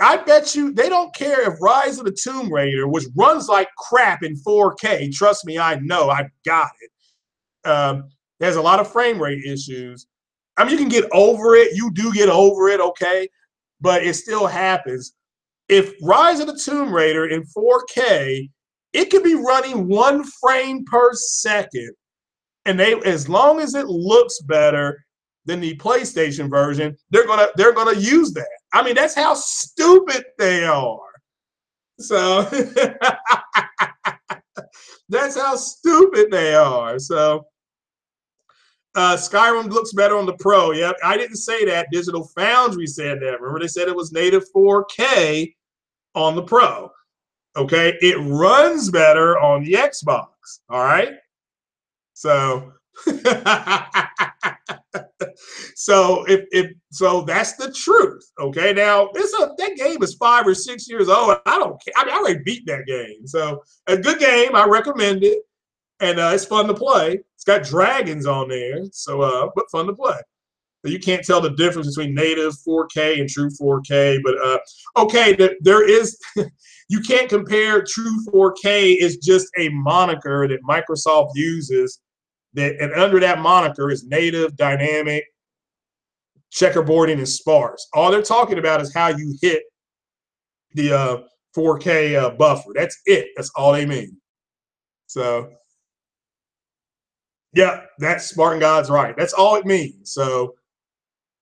I bet you they don't care if Rise of the Tomb Raider, which runs like crap in 4K, trust me, I know, I've got it. There's a lot of frame rate issues. I mean, you can get over it. You do get over it, okay? But it still happens. If Rise of the Tomb Raider in 4K, it could be running 1 frame per second. And as long as it looks better than the PlayStation version, they're gonna use that. I mean, that's how stupid they are. So that's how stupid they are. So Skyrim looks better on the Pro. Yeah, I didn't say that. Digital Foundry said that. Remember, they said it was native 4K on the Pro. Okay, it runs better on the Xbox. All right, so so that's the truth. Okay, now that game is 5 or 6 years old. I don't care. I mean, I already beat that game. So a good game. I recommend it, and it's fun to play. It's got dragons on there, so but fun to play. You can't tell the difference between native 4K and true 4K, but okay, there is. You can't compare true 4K is just a moniker that Microsoft uses. And under that moniker is native, dynamic, checkerboarding, and sparse. All they're talking about is how you hit the 4K buffer. That's it. That's all they mean. So, yeah, that's Spartan God's right. That's all it means. So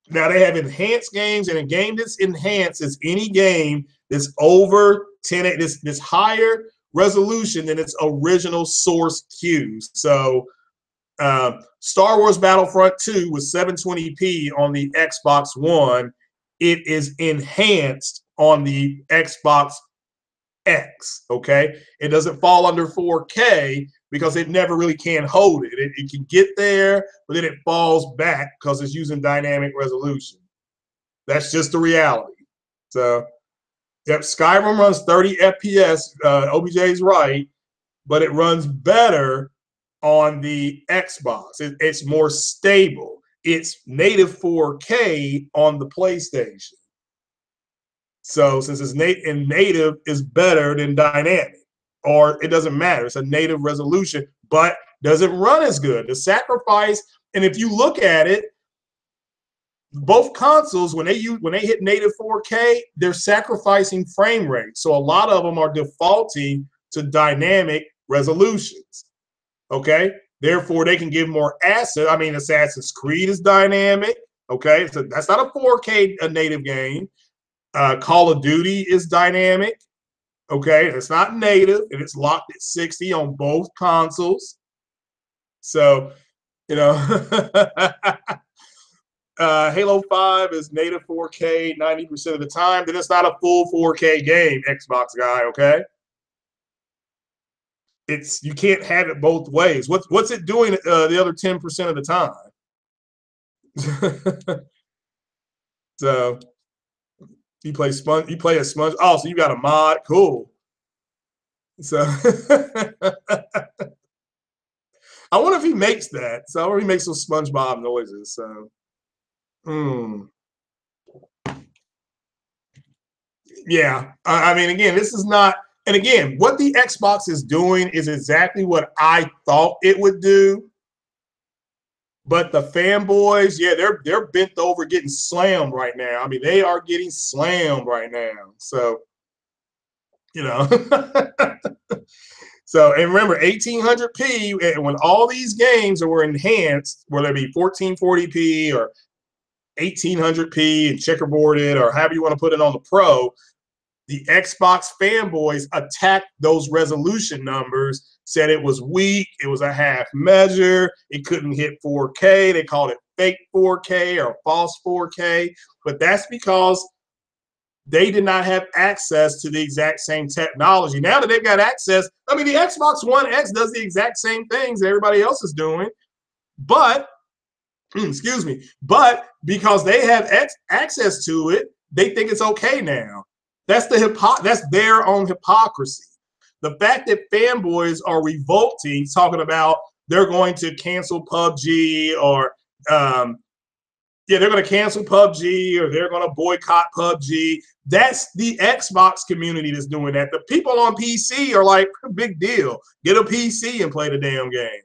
now they have enhanced games, and a game that's enhanced is any game that's over 10, this higher resolution than its original source cues. So Star Wars Battlefront 2 with 720p on the Xbox One. It is enhanced on the Xbox X, okay? It doesn't fall under 4K because it never really can hold it. It can get there, but then it falls back because it's using dynamic resolution. That's just the reality. So, yep, Skyrim runs 30 FPS. OBJ's right, but it runs better on the Xbox. It's more stable. It's native 4K on the PlayStation. So since it's native is better than dynamic, or it doesn't matter. It's a native resolution, but doesn't run as good. The sacrifice, and if you look at it, both consoles, when they hit native 4K, they're sacrificing frame rate. So a lot of them are defaulting to dynamic resolutions. Okay, therefore they can give more assets. I mean, Assassin's Creed is dynamic. Okay, so that's not a 4K native game. Call of Duty is dynamic. Okay, it's not native, and it's locked at 60 on both consoles. So, you know, Halo 5 is native 4K 90% of the time. Then it's not a full 4K game, Xbox guy. Okay. You can't have it both ways. What's it doing the other 10% of the time? So you play a sponge. Oh, so you got a mod. Cool. So I wonder if he makes that. So I wonder if he makes those SpongeBob noises. So yeah. I mean, again, this is not. And again, what the Xbox is doing is exactly what I thought it would do. But the fanboys, yeah, they're bent over getting slammed right now. I mean, they are getting slammed right now. So, you know. So, and remember, 1800p, and when all these games were enhanced, whether it be 1440p or 1800p and checkerboarded or however you want to put it on the Pro, the Xbox fanboys attacked those resolution numbers, said it was weak, it was a half measure, it couldn't hit 4K. They called it fake 4K or false 4K. But that's because they did not have access to the exact same technology. Now that they've got access, I mean, the Xbox One X does the exact same things that everybody else is doing, but, excuse me, but because they have access to it, they think it's okay now. That's their own hypocrisy. The fact that fanboys are revolting, talking about they're going to cancel PUBG or yeah, they're going to cancel PUBG or they're going to boycott PUBG. That's the Xbox community that's doing that. The people on PC are like, big deal. Get a PC and play the damn game.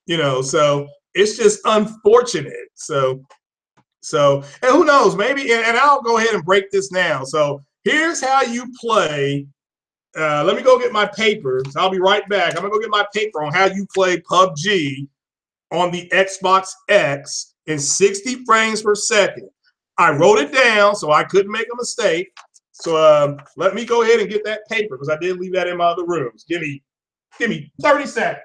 You know, so it's just unfortunate. So and who knows, maybe, and I'll go ahead and break this now. So here's how you play. Let me go get my paper. So I'll be right back. I'm going to go get my paper on how you play PUBG on the Xbox X in 60 frames per second. I wrote it down so I couldn't make a mistake. So let me go ahead and get that paper because I did leave that in my other rooms. Give me 30 seconds.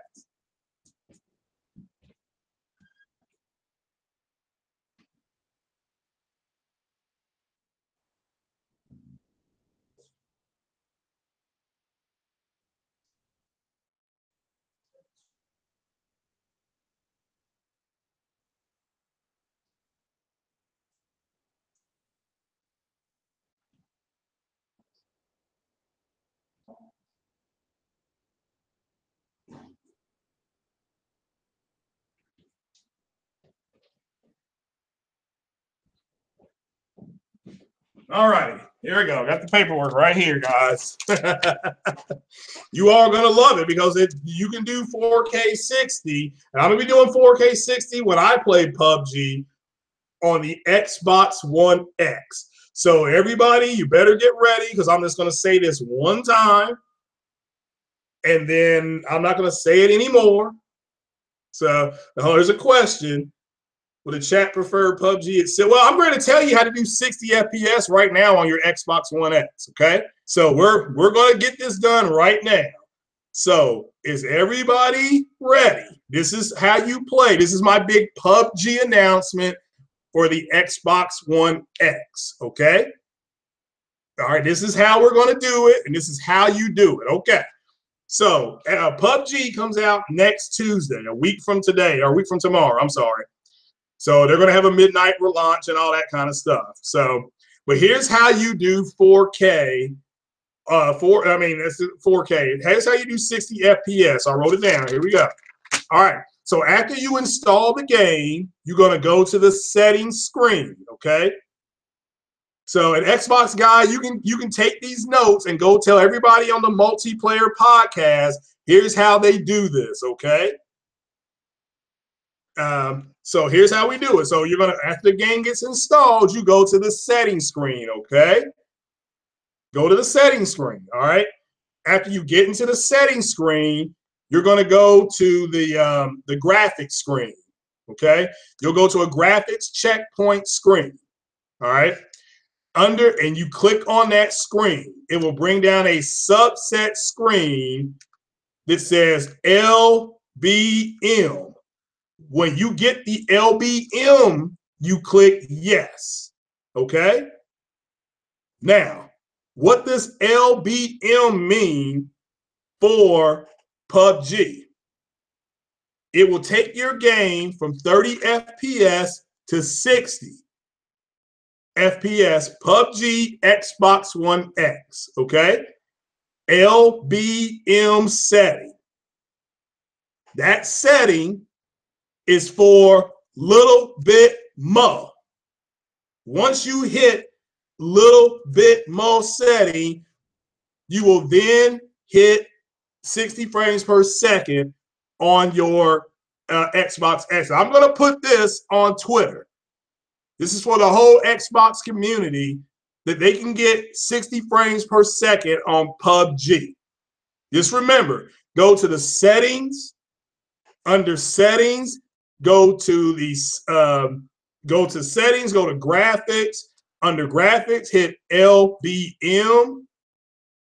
All righty, here we go. Got the paperwork right here, guys. You are going to love it because you can do 4K 60. And I'm going to be doing 4K 60 when I play PUBG on the Xbox One X. So everybody, you better get ready because I'm just going to say this one time. And then I'm not going to say it anymore. So there's a question. Would the chat prefer PUBG itself? Well, I'm going to tell you how to do 60 FPS right now on your Xbox One X, okay? So we're going to get this done right now. So is everybody ready? This is how you play. This is my big PUBG announcement for the Xbox One X, okay? All right, this is how we're going to do it, and this is how you do it, okay? So PUBG comes out next Tuesday, a week from today, or a week from tomorrow, I'm sorry. So they're going to have a midnight relaunch and all that kind of stuff. So, but here's how you do 4K. That's 4K. Here's how you do 60 FPS. I wrote it down. Here we go. All right. So after you install the game, you're going to go to the settings screen. Okay. So an Xbox guy, you can take these notes and go tell everybody on the multiplayer podcast. Here's how they do this. Okay. So here's how we do it. So you're gonna, after the game gets installed, you go to the settings screen, okay? Go to the settings screen, all right? After you get into the settings screen, you're gonna go to the graphics screen, okay? You'll go to a graphics checkpoint screen, all right? And you click on that screen. It will bring down a subset screen that says LBM. When you get the LBM, you click yes, okay? Now, what does LBM mean for PUBG? It will take your game from 30 FPS to 60 FPS, PUBG Xbox One X, okay? LBM setting. That setting is for little bit more. Once you hit little bit more setting, you will then hit 60 frames per second on your Xbox X. I'm going to put this on Twitter. This is for the whole Xbox community that they can get 60 frames per second on PUBG. Just remember, go to the settings, under settings, go to the settings, go to graphics. Under graphics, hit LBM,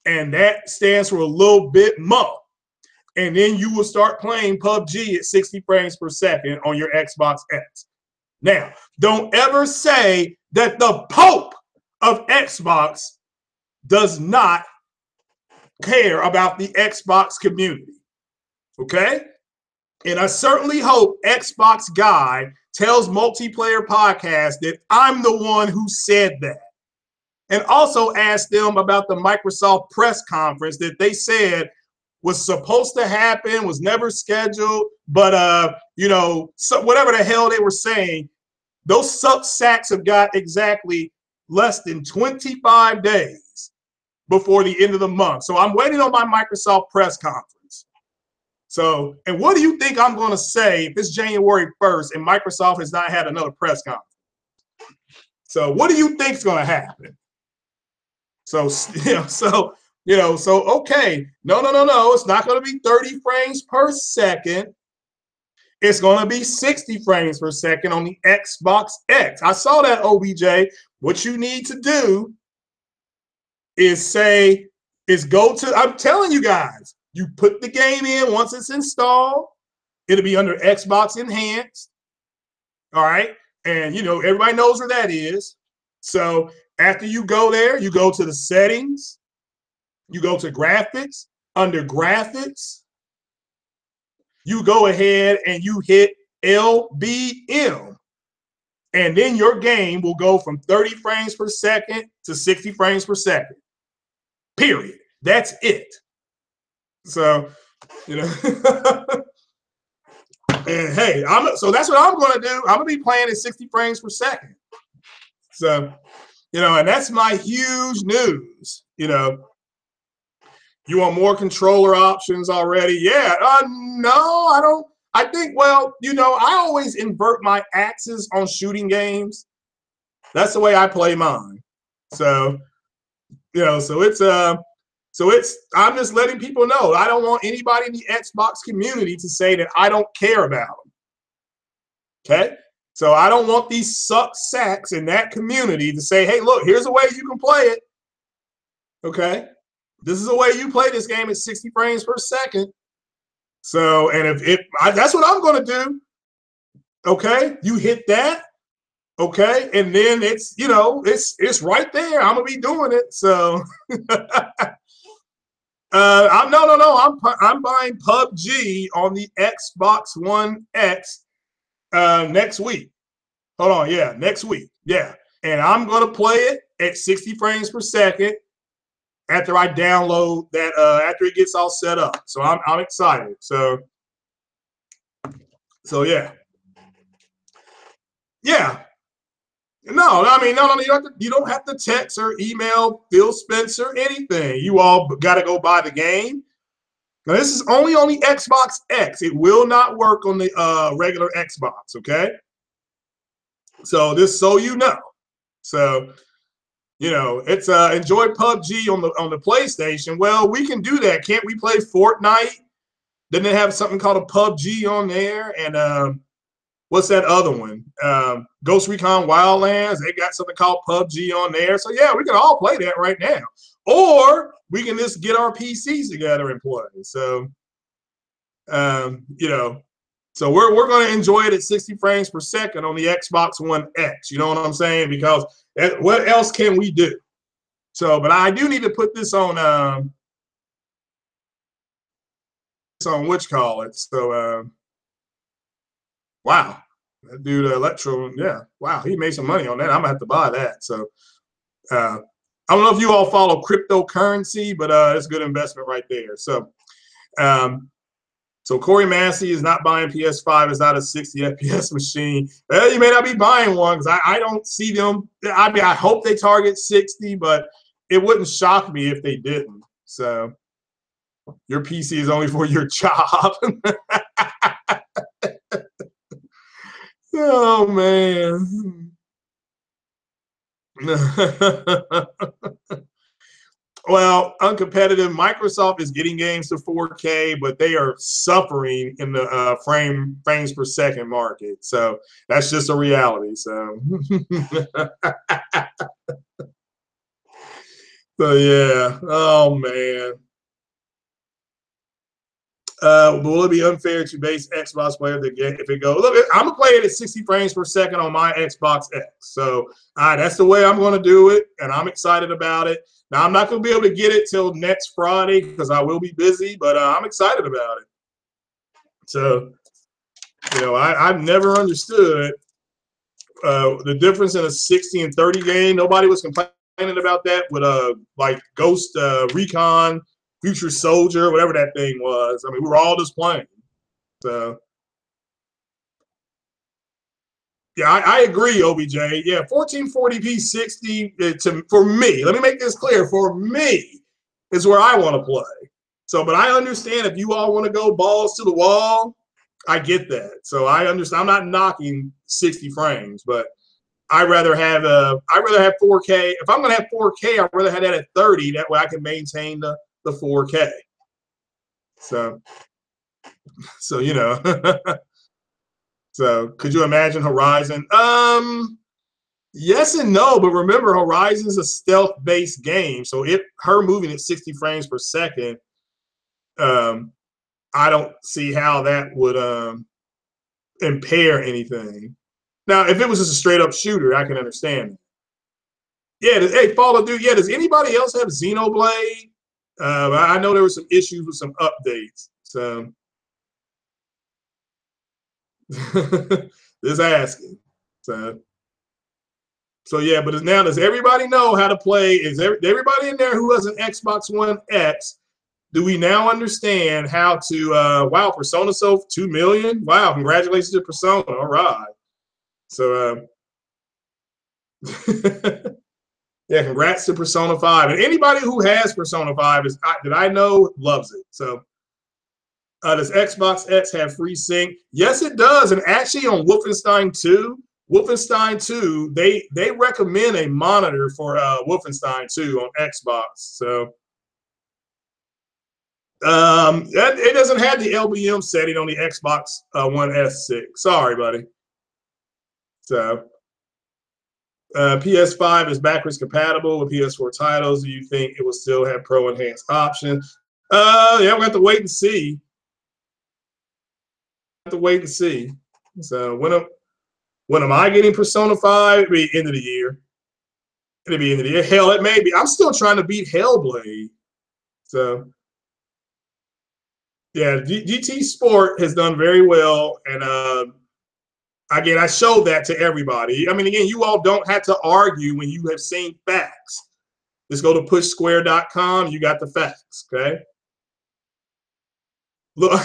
and that stands for a little bit more. And then you will start playing PUBG at 60 frames per second on your Xbox X. Now, don't ever say that the Pope of Xbox does not care about the Xbox community, okay? And I certainly hope Xbox Guy tells Multiplayer Podcast that I'm the one who said that. And also ask them about the Microsoft press conference that they said was supposed to happen, was never scheduled, but you know, so whatever the hell they were saying, those suck sacks have got exactly less than 25 days before the end of the month. So I'm waiting on my Microsoft press conference. So, and what do you think I'm going to say if it's January 1st and Microsoft has not had another press conference? So what do you think is going to happen? So, okay, no, it's not going to be 30 frames per second. It's going to be 60 frames per second on the Xbox X. I saw that, OBJ. What you need to do is go to, I'm telling you guys, you put the game in once it's installed, it'll be under Xbox Enhanced. All right. And, you know, everybody knows where that is. So after you go there, you go to the settings, you go to graphics. Under graphics, you go ahead and you hit LBM. And then your game will go from 30 frames per second to 60 frames per second. Period. That's it. So, you know, and hey, so that's what I'm going to do. I'm going to be playing at 60 frames per second. So, you know, and that's my huge news. You know, you want more controller options already? Yeah. No, I don't. I think, well, you know, I always invert my axes on shooting games. That's the way I play mine. So, you know, I'm just letting people know. I don't want anybody in the Xbox community to say that I don't care about them. Okay? So I don't want these suck sacks in that community to say, hey, look, here's a way you can play it. Okay? This is a way you play this game at 60 frames per second. So, and that's what I'm going to do. Okay? You hit that. Okay? And then it's, you know, it's right there. I'm going to be doing it. So, I'm buying PUBG on the Xbox One X next week. Hold on, yeah, next week, yeah, and I'm gonna play it at 60 frames per second after I download that. After it gets all set up, so I'm excited. So yeah. No, I mean, no, you don't have to text or email Phil Spencer anything. You all got to go buy the game. Now, this is only on the Xbox X. It will not work on the regular Xbox, okay? So just so you know. So, you know, it's enjoy PUBG on the PlayStation. Well, we can do that. Can't we play Fortnite? Then they have something called a PUBG on there. And what's that other one? Ghost Recon Wildlands. They got something called PUBG on there. So, yeah, we can all play that right now. Or we can just get our PCs together and play. So, you know, so we're going to enjoy it at 60 frames per second on the Xbox One X. You know what I'm saying? Because what else can we do? So, but I do need to put this on whatchamacallit. So, wow, that dude Electro, yeah, wow, he made some money on that. I'm gonna have to buy that. So, I don't know if you all follow cryptocurrency, but it's a good investment right there. So, so Corey Massey is not buying PS5. It's not a 60 FPS machine. Well, you may not be buying one because I don't see them. I mean, I hope they target 60, but it wouldn't shock me if they didn't. So your PC is only for your job. Oh, man. Well, uncompetitive. Microsoft is getting games to 4K, but they are suffering in the frames per second market. So that's just a reality. So, so yeah. Oh man. Will it be unfair to base Xbox player if it goes? Look, I'm gonna play it at 60 frames per second on my Xbox X. So that's the way I'm gonna do it, and I'm excited about it. Now I'm not gonna be able to get it till next Friday because I will be busy, but I'm excited about it. So, you know, I've never understood the difference in a 60 and 30 game. Nobody was complaining about that with like Ghost Recon Future Soldier, whatever that thing was. I mean, we were all just playing. So, yeah, I agree, OBJ. Yeah, 1440p 60 for me. Let me make this clear. For me, is where I want to play. So, but I understand if you all want to go balls to the wall, I get that. So I understand. I'm not knocking 60 frames, but I'd rather have 4K. If I'm going to have 4K, I'd rather have that at 30. That way I can maintain the 4K. So you know. So could you imagine Horizon? Yes and no, but remember Horizon's a stealth-based game. So her moving at 60 frames per second, I don't see how that would impair anything. Now, if it was just a straight-up shooter, I can understand. Yeah, hey, Fall of Duty. Yeah, does anybody else have Xenoblade? I know there were some issues with some updates. So just asking. So yeah, but now does everybody know how to play? Is everybody in there who has an Xbox One X? Do we now understand how to? Wow, Persona sold 2 million. Wow, congratulations to Persona. All right. So yeah, congrats to Persona 5. And anybody who has Persona 5 that I know loves it. So does Xbox X have free sync? Yes, it does. And actually on Wolfenstein 2, they recommend a monitor for Wolfenstein 2 on Xbox. So it doesn't have the LBM setting on the Xbox One S6. Sorry, buddy. So PS5 is backwards compatible with PS4 titles. Do you think it will still have Pro Enhanced options? Yeah, we'll have to wait and see. So when am I getting Persona 5? It'll be end of the year. Hell, it may be. I'm still trying to beat Hellblade. So yeah, GT Sport has done very well, and again, I showed that to everybody. I mean, again, you all don't have to argue when you have seen facts. Just go to pushsquare.com. You got the facts, okay? Look,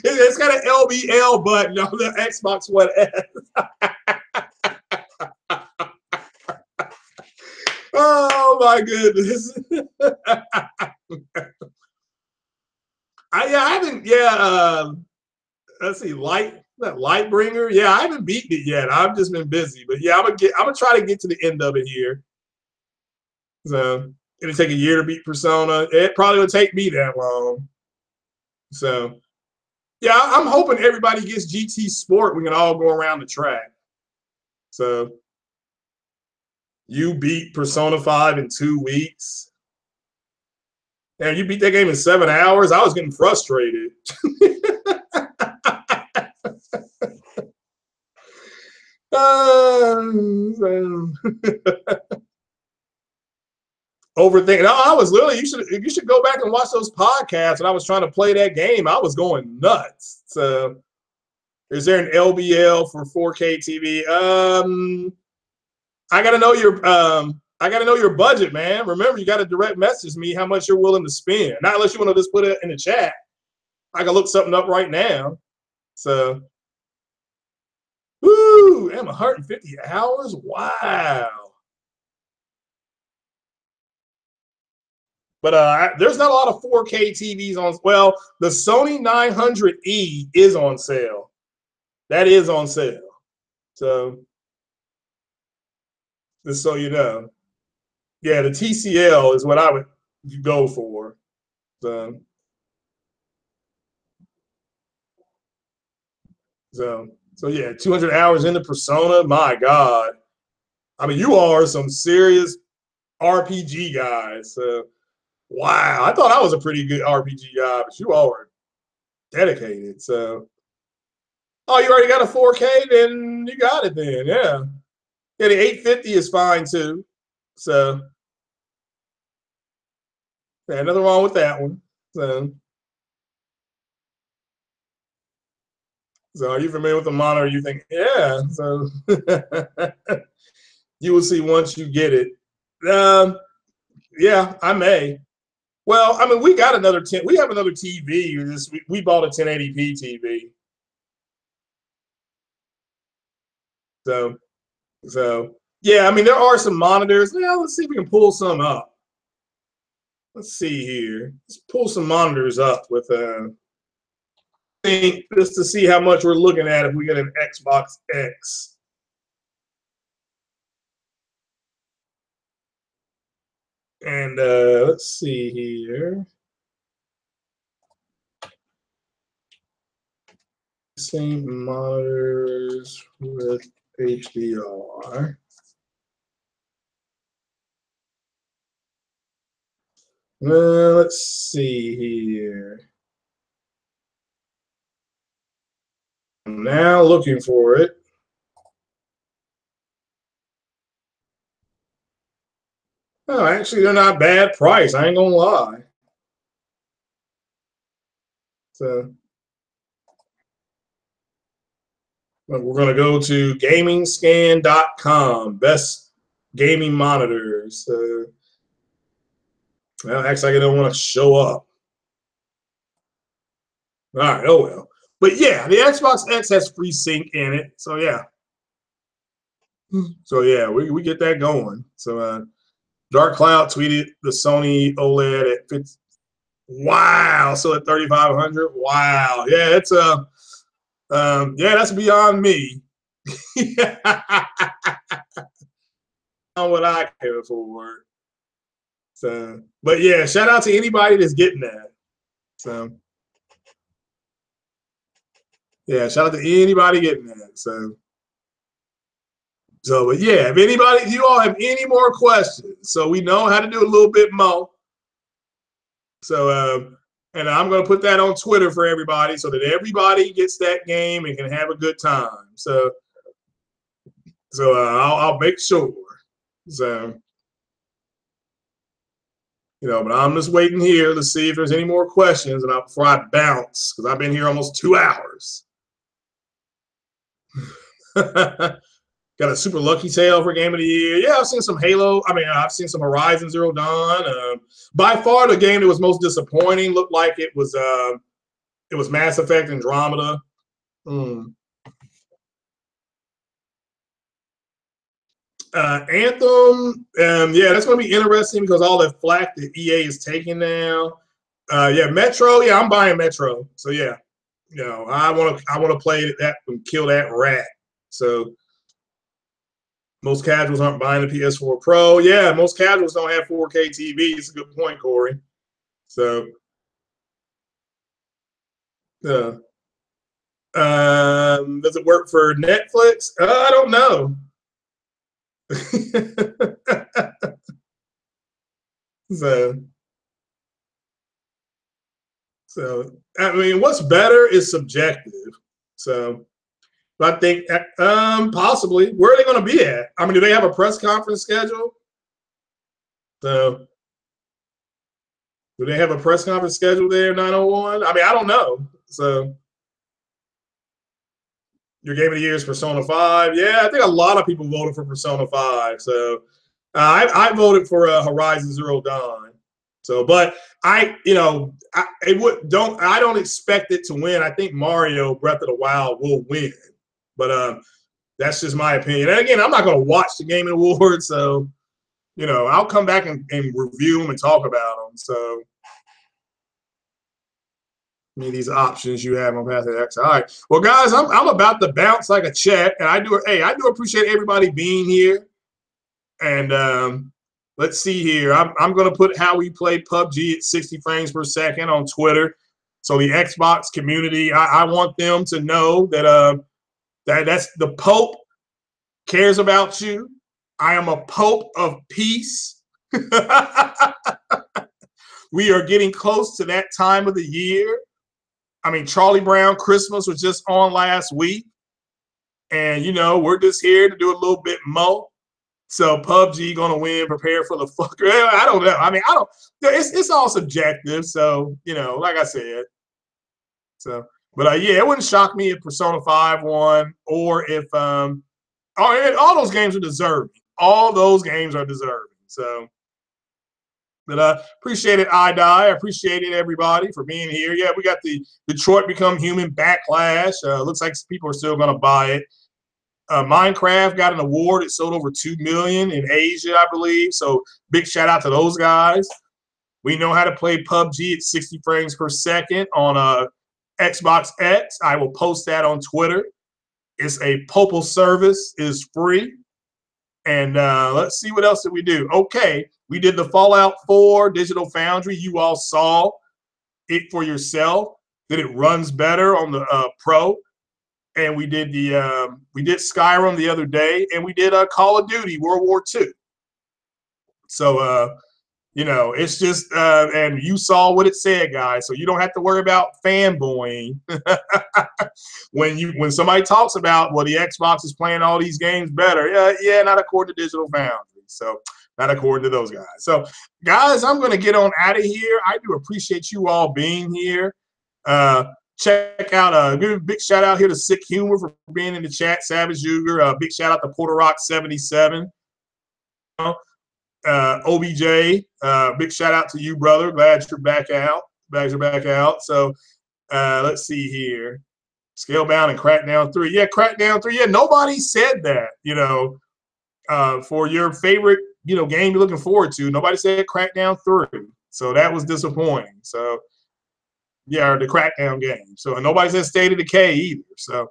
it's got an LBL button on the Xbox One S. Oh my goodness. I haven't. Yeah. Let's see. Lightbringer. Yeah, I haven't beaten it yet. I've just been busy. But yeah, I'm gonna try to get to the end of it here. So it'll take a year to beat Persona. It probably would take me that long. So yeah, I'm hoping everybody gets GT Sport. We can all go around the track. So you beat Persona 5 in 2 weeks. And you beat that game in 7 hours. I was getting frustrated. Overthinking. No, I was literally. You should go back and watch those podcasts. And I was trying to play that game. I was going nuts. So, is there an LBL for 4K TV? I gotta know your budget, man. Remember, you got to direct message me how much you're willing to spend. Not unless you want to just put it in the chat. I can look something up right now. So, woo, damn, 150 hours. Wow. But there's not a lot of 4K TVs on. Well, the Sony 900E is on sale. That is on sale. So, just so you know. Yeah, the TCL is what I would go for. So yeah, 200 hours into Persona. My God. I mean, you all are some serious RPG guys. So, wow. I thought I was a pretty good RPG guy, but you all are dedicated. So, oh, you already got a 4K? Then you got it then. Yeah. Yeah, the 850 is fine too. So, yeah, nothing wrong with that one. So are you familiar with the monitor? You think, yeah. So you will see once you get it. Yeah, I may. Well, I mean, we got another 10. We have another TV. We bought a 1080p TV. So yeah, I mean, there are some monitors. Yeah, let's see if we can pull some up. Let's see here. Let's pull some monitors up with just to see how much we're looking at if we get an Xbox X. And let's see here. Same monitors with HDR. Let's see here. I'm now looking for it. Oh, actually, they're not bad price. I ain't gonna lie. So we're gonna go to gamingscan.com, best gaming monitors. Well, actually, I don't want to show up. All right, oh well. But yeah, the Xbox X has FreeSync in it. So yeah. So yeah, we get that going. So Dark Cloud tweeted the Sony OLED at 50. Wow. So at 3,500. Wow. Yeah, it's yeah, that's beyond me. On what I can afford. So, but yeah, shout out to anybody that's getting that. So, yeah, shout out to anybody getting that. So, but yeah, if you all have any more questions, so we know how to do a little bit more. So, and I'm going to put that on Twitter for everybody so that everybody gets that game and can have a good time. So I'll make sure. So, but I'm just waiting here to see if there's any more questions before I bounce, because I've been here almost 2 hours. Got a super lucky tail for game of the year. Yeah, I've seen some Halo. I mean, I've seen some Horizon Zero Dawn. By far, the game that was most disappointing looked like it was Mass Effect Andromeda. Anthem, yeah, that's going to be interesting because all the flack that EA is taking now. Yeah, Metro. Yeah, I'm buying Metro. So yeah, I want to play that and kill that rat. So most casuals aren't buying the PS4 Pro. Yeah, most casuals don't have 4K TV. It's a good point, Corey. So, does it work for Netflix? I don't know. So I mean, what's better is subjective. So I think possibly. Where are they going to be at? I mean, do they have a press conference scheduled? So do they have a press conference scheduled there, 901? I mean, I don't know. So your game of the year is Persona 5. Yeah, I think a lot of people voted for Persona 5. So I voted for Horizon Zero Dawn. So, but I don't expect it to win. I think Mario Breath of the Wild will win, but that's just my opinion. And again, I'm not going to watch the Game Awards, so I'll come back and review them and talk about them. So, these options you have on Path to X. All right, well, guys, I'm about to bounce like a check, and I do appreciate everybody being here, and let's see here. I'm going to put how we play PUBG at 60 frames per second on Twitter. So the Xbox community, I want them to know that that's the Pope cares about you. I am a Pope of peace. We are getting close to that time of the year. I mean, Charlie Brown Christmas was just on last week. And, we're just here to do a little bit more. So PUBG going to win. Prepare for the fucker. I don't know. I mean, I don't. It's all subjective. So like I said. So, but yeah, it wouldn't shock me if Persona 5 won, or if all those games are deserving. All those games are deserving. So, But appreciate it, I die. I appreciate it, everybody, for being here. Yeah, we got the Detroit Become Human Backlash. Looks like people are still going to buy it. Minecraft got an award. It sold over 2 million in Asia, I believe. So big shout out to those guys. We know how to play PUBG at 60 frames per second on Xbox X. I will post that on Twitter. It's a Popal service. It is free. And let's see what else did we do. Okay, we did the Fallout 4 Digital Foundry. You all saw it for yourself, that it runs better on the Pro. And we did Skyrim the other day, and we did Call of Duty World War II. So you know, it's just and you saw what it said, guys. So you don't have to worry about fanboying when somebody talks about, well, the Xbox is playing all these games better. Yeah, not according to Digital Foundry. So not according to those guys. So guys, I'm going to get on out of here. I do appreciate you all being here. Check out give a big shout out here to Sick Humor for being in the chat. Savage Uger. Big shout out to Porter Rock 77. OBJ, big shout out to you, brother. Glad you're back out. So let's see here. Scalebound and Crackdown 3. Yeah, Crackdown 3. Yeah, nobody said that, you know, for your favorite, you know, game you're looking forward to. Nobody said Crackdown 3. So that was disappointing. So yeah, the Crackdown game. So nobody said State of Decay either. So,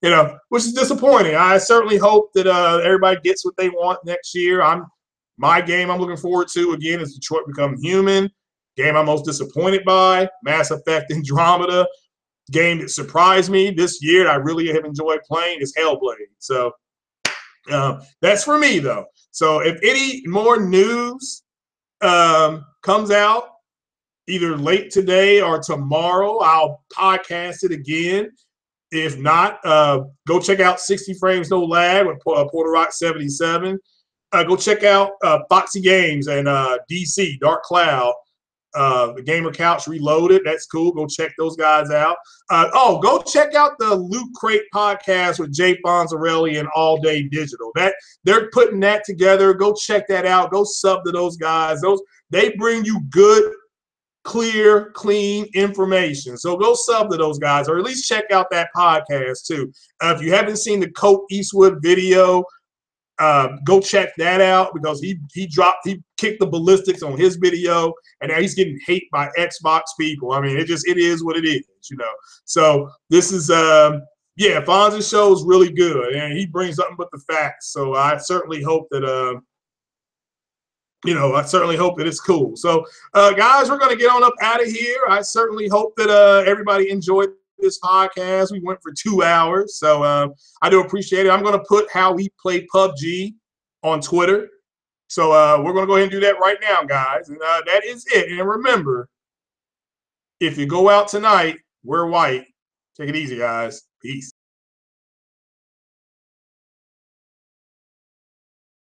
you know, which is disappointing. I certainly hope that everybody gets what they want next year. My game I'm looking forward to, again, is Detroit Become Human. Game I'm most disappointed by, Mass Effect Andromeda. Game that surprised me this year that I really have enjoyed playing is Hellblade. So that's for me, though. So if any more news comes out, either late today or tomorrow, I'll podcast it again. If not, go check out 60 Frames No Lag with Porter Rock 77. Go check out Foxy Games and DC, Dark Cloud, the Gamer Couch Reloaded. That's cool. Go check those guys out. Go check out the Loot Crate podcast with Jay Fonzarelli and All Day Digital. They're putting that together. Go check that out. Go sub to those guys. They bring you good, clear, clean information. So go sub to those guys, or at least check out that podcast too. If you haven't seen the Colt Eastwood video, go check that out, because he kicked the ballistics on his video, and now he's getting hate by Xbox people. I mean, it is what it is, you know. So this is Fonz's show is really good, and he brings nothing but the facts. So I certainly hope that it's cool. So guys, we're gonna get on up out of here. I certainly hope that everybody enjoyed this podcast. We went for 2 hours, so I do appreciate it. I'm going to put how we play PUBG on Twitter, so we're going to go ahead and do that right now, guys. And that is it. And remember, if you go out tonight, wear white. Take it easy, guys. Peace.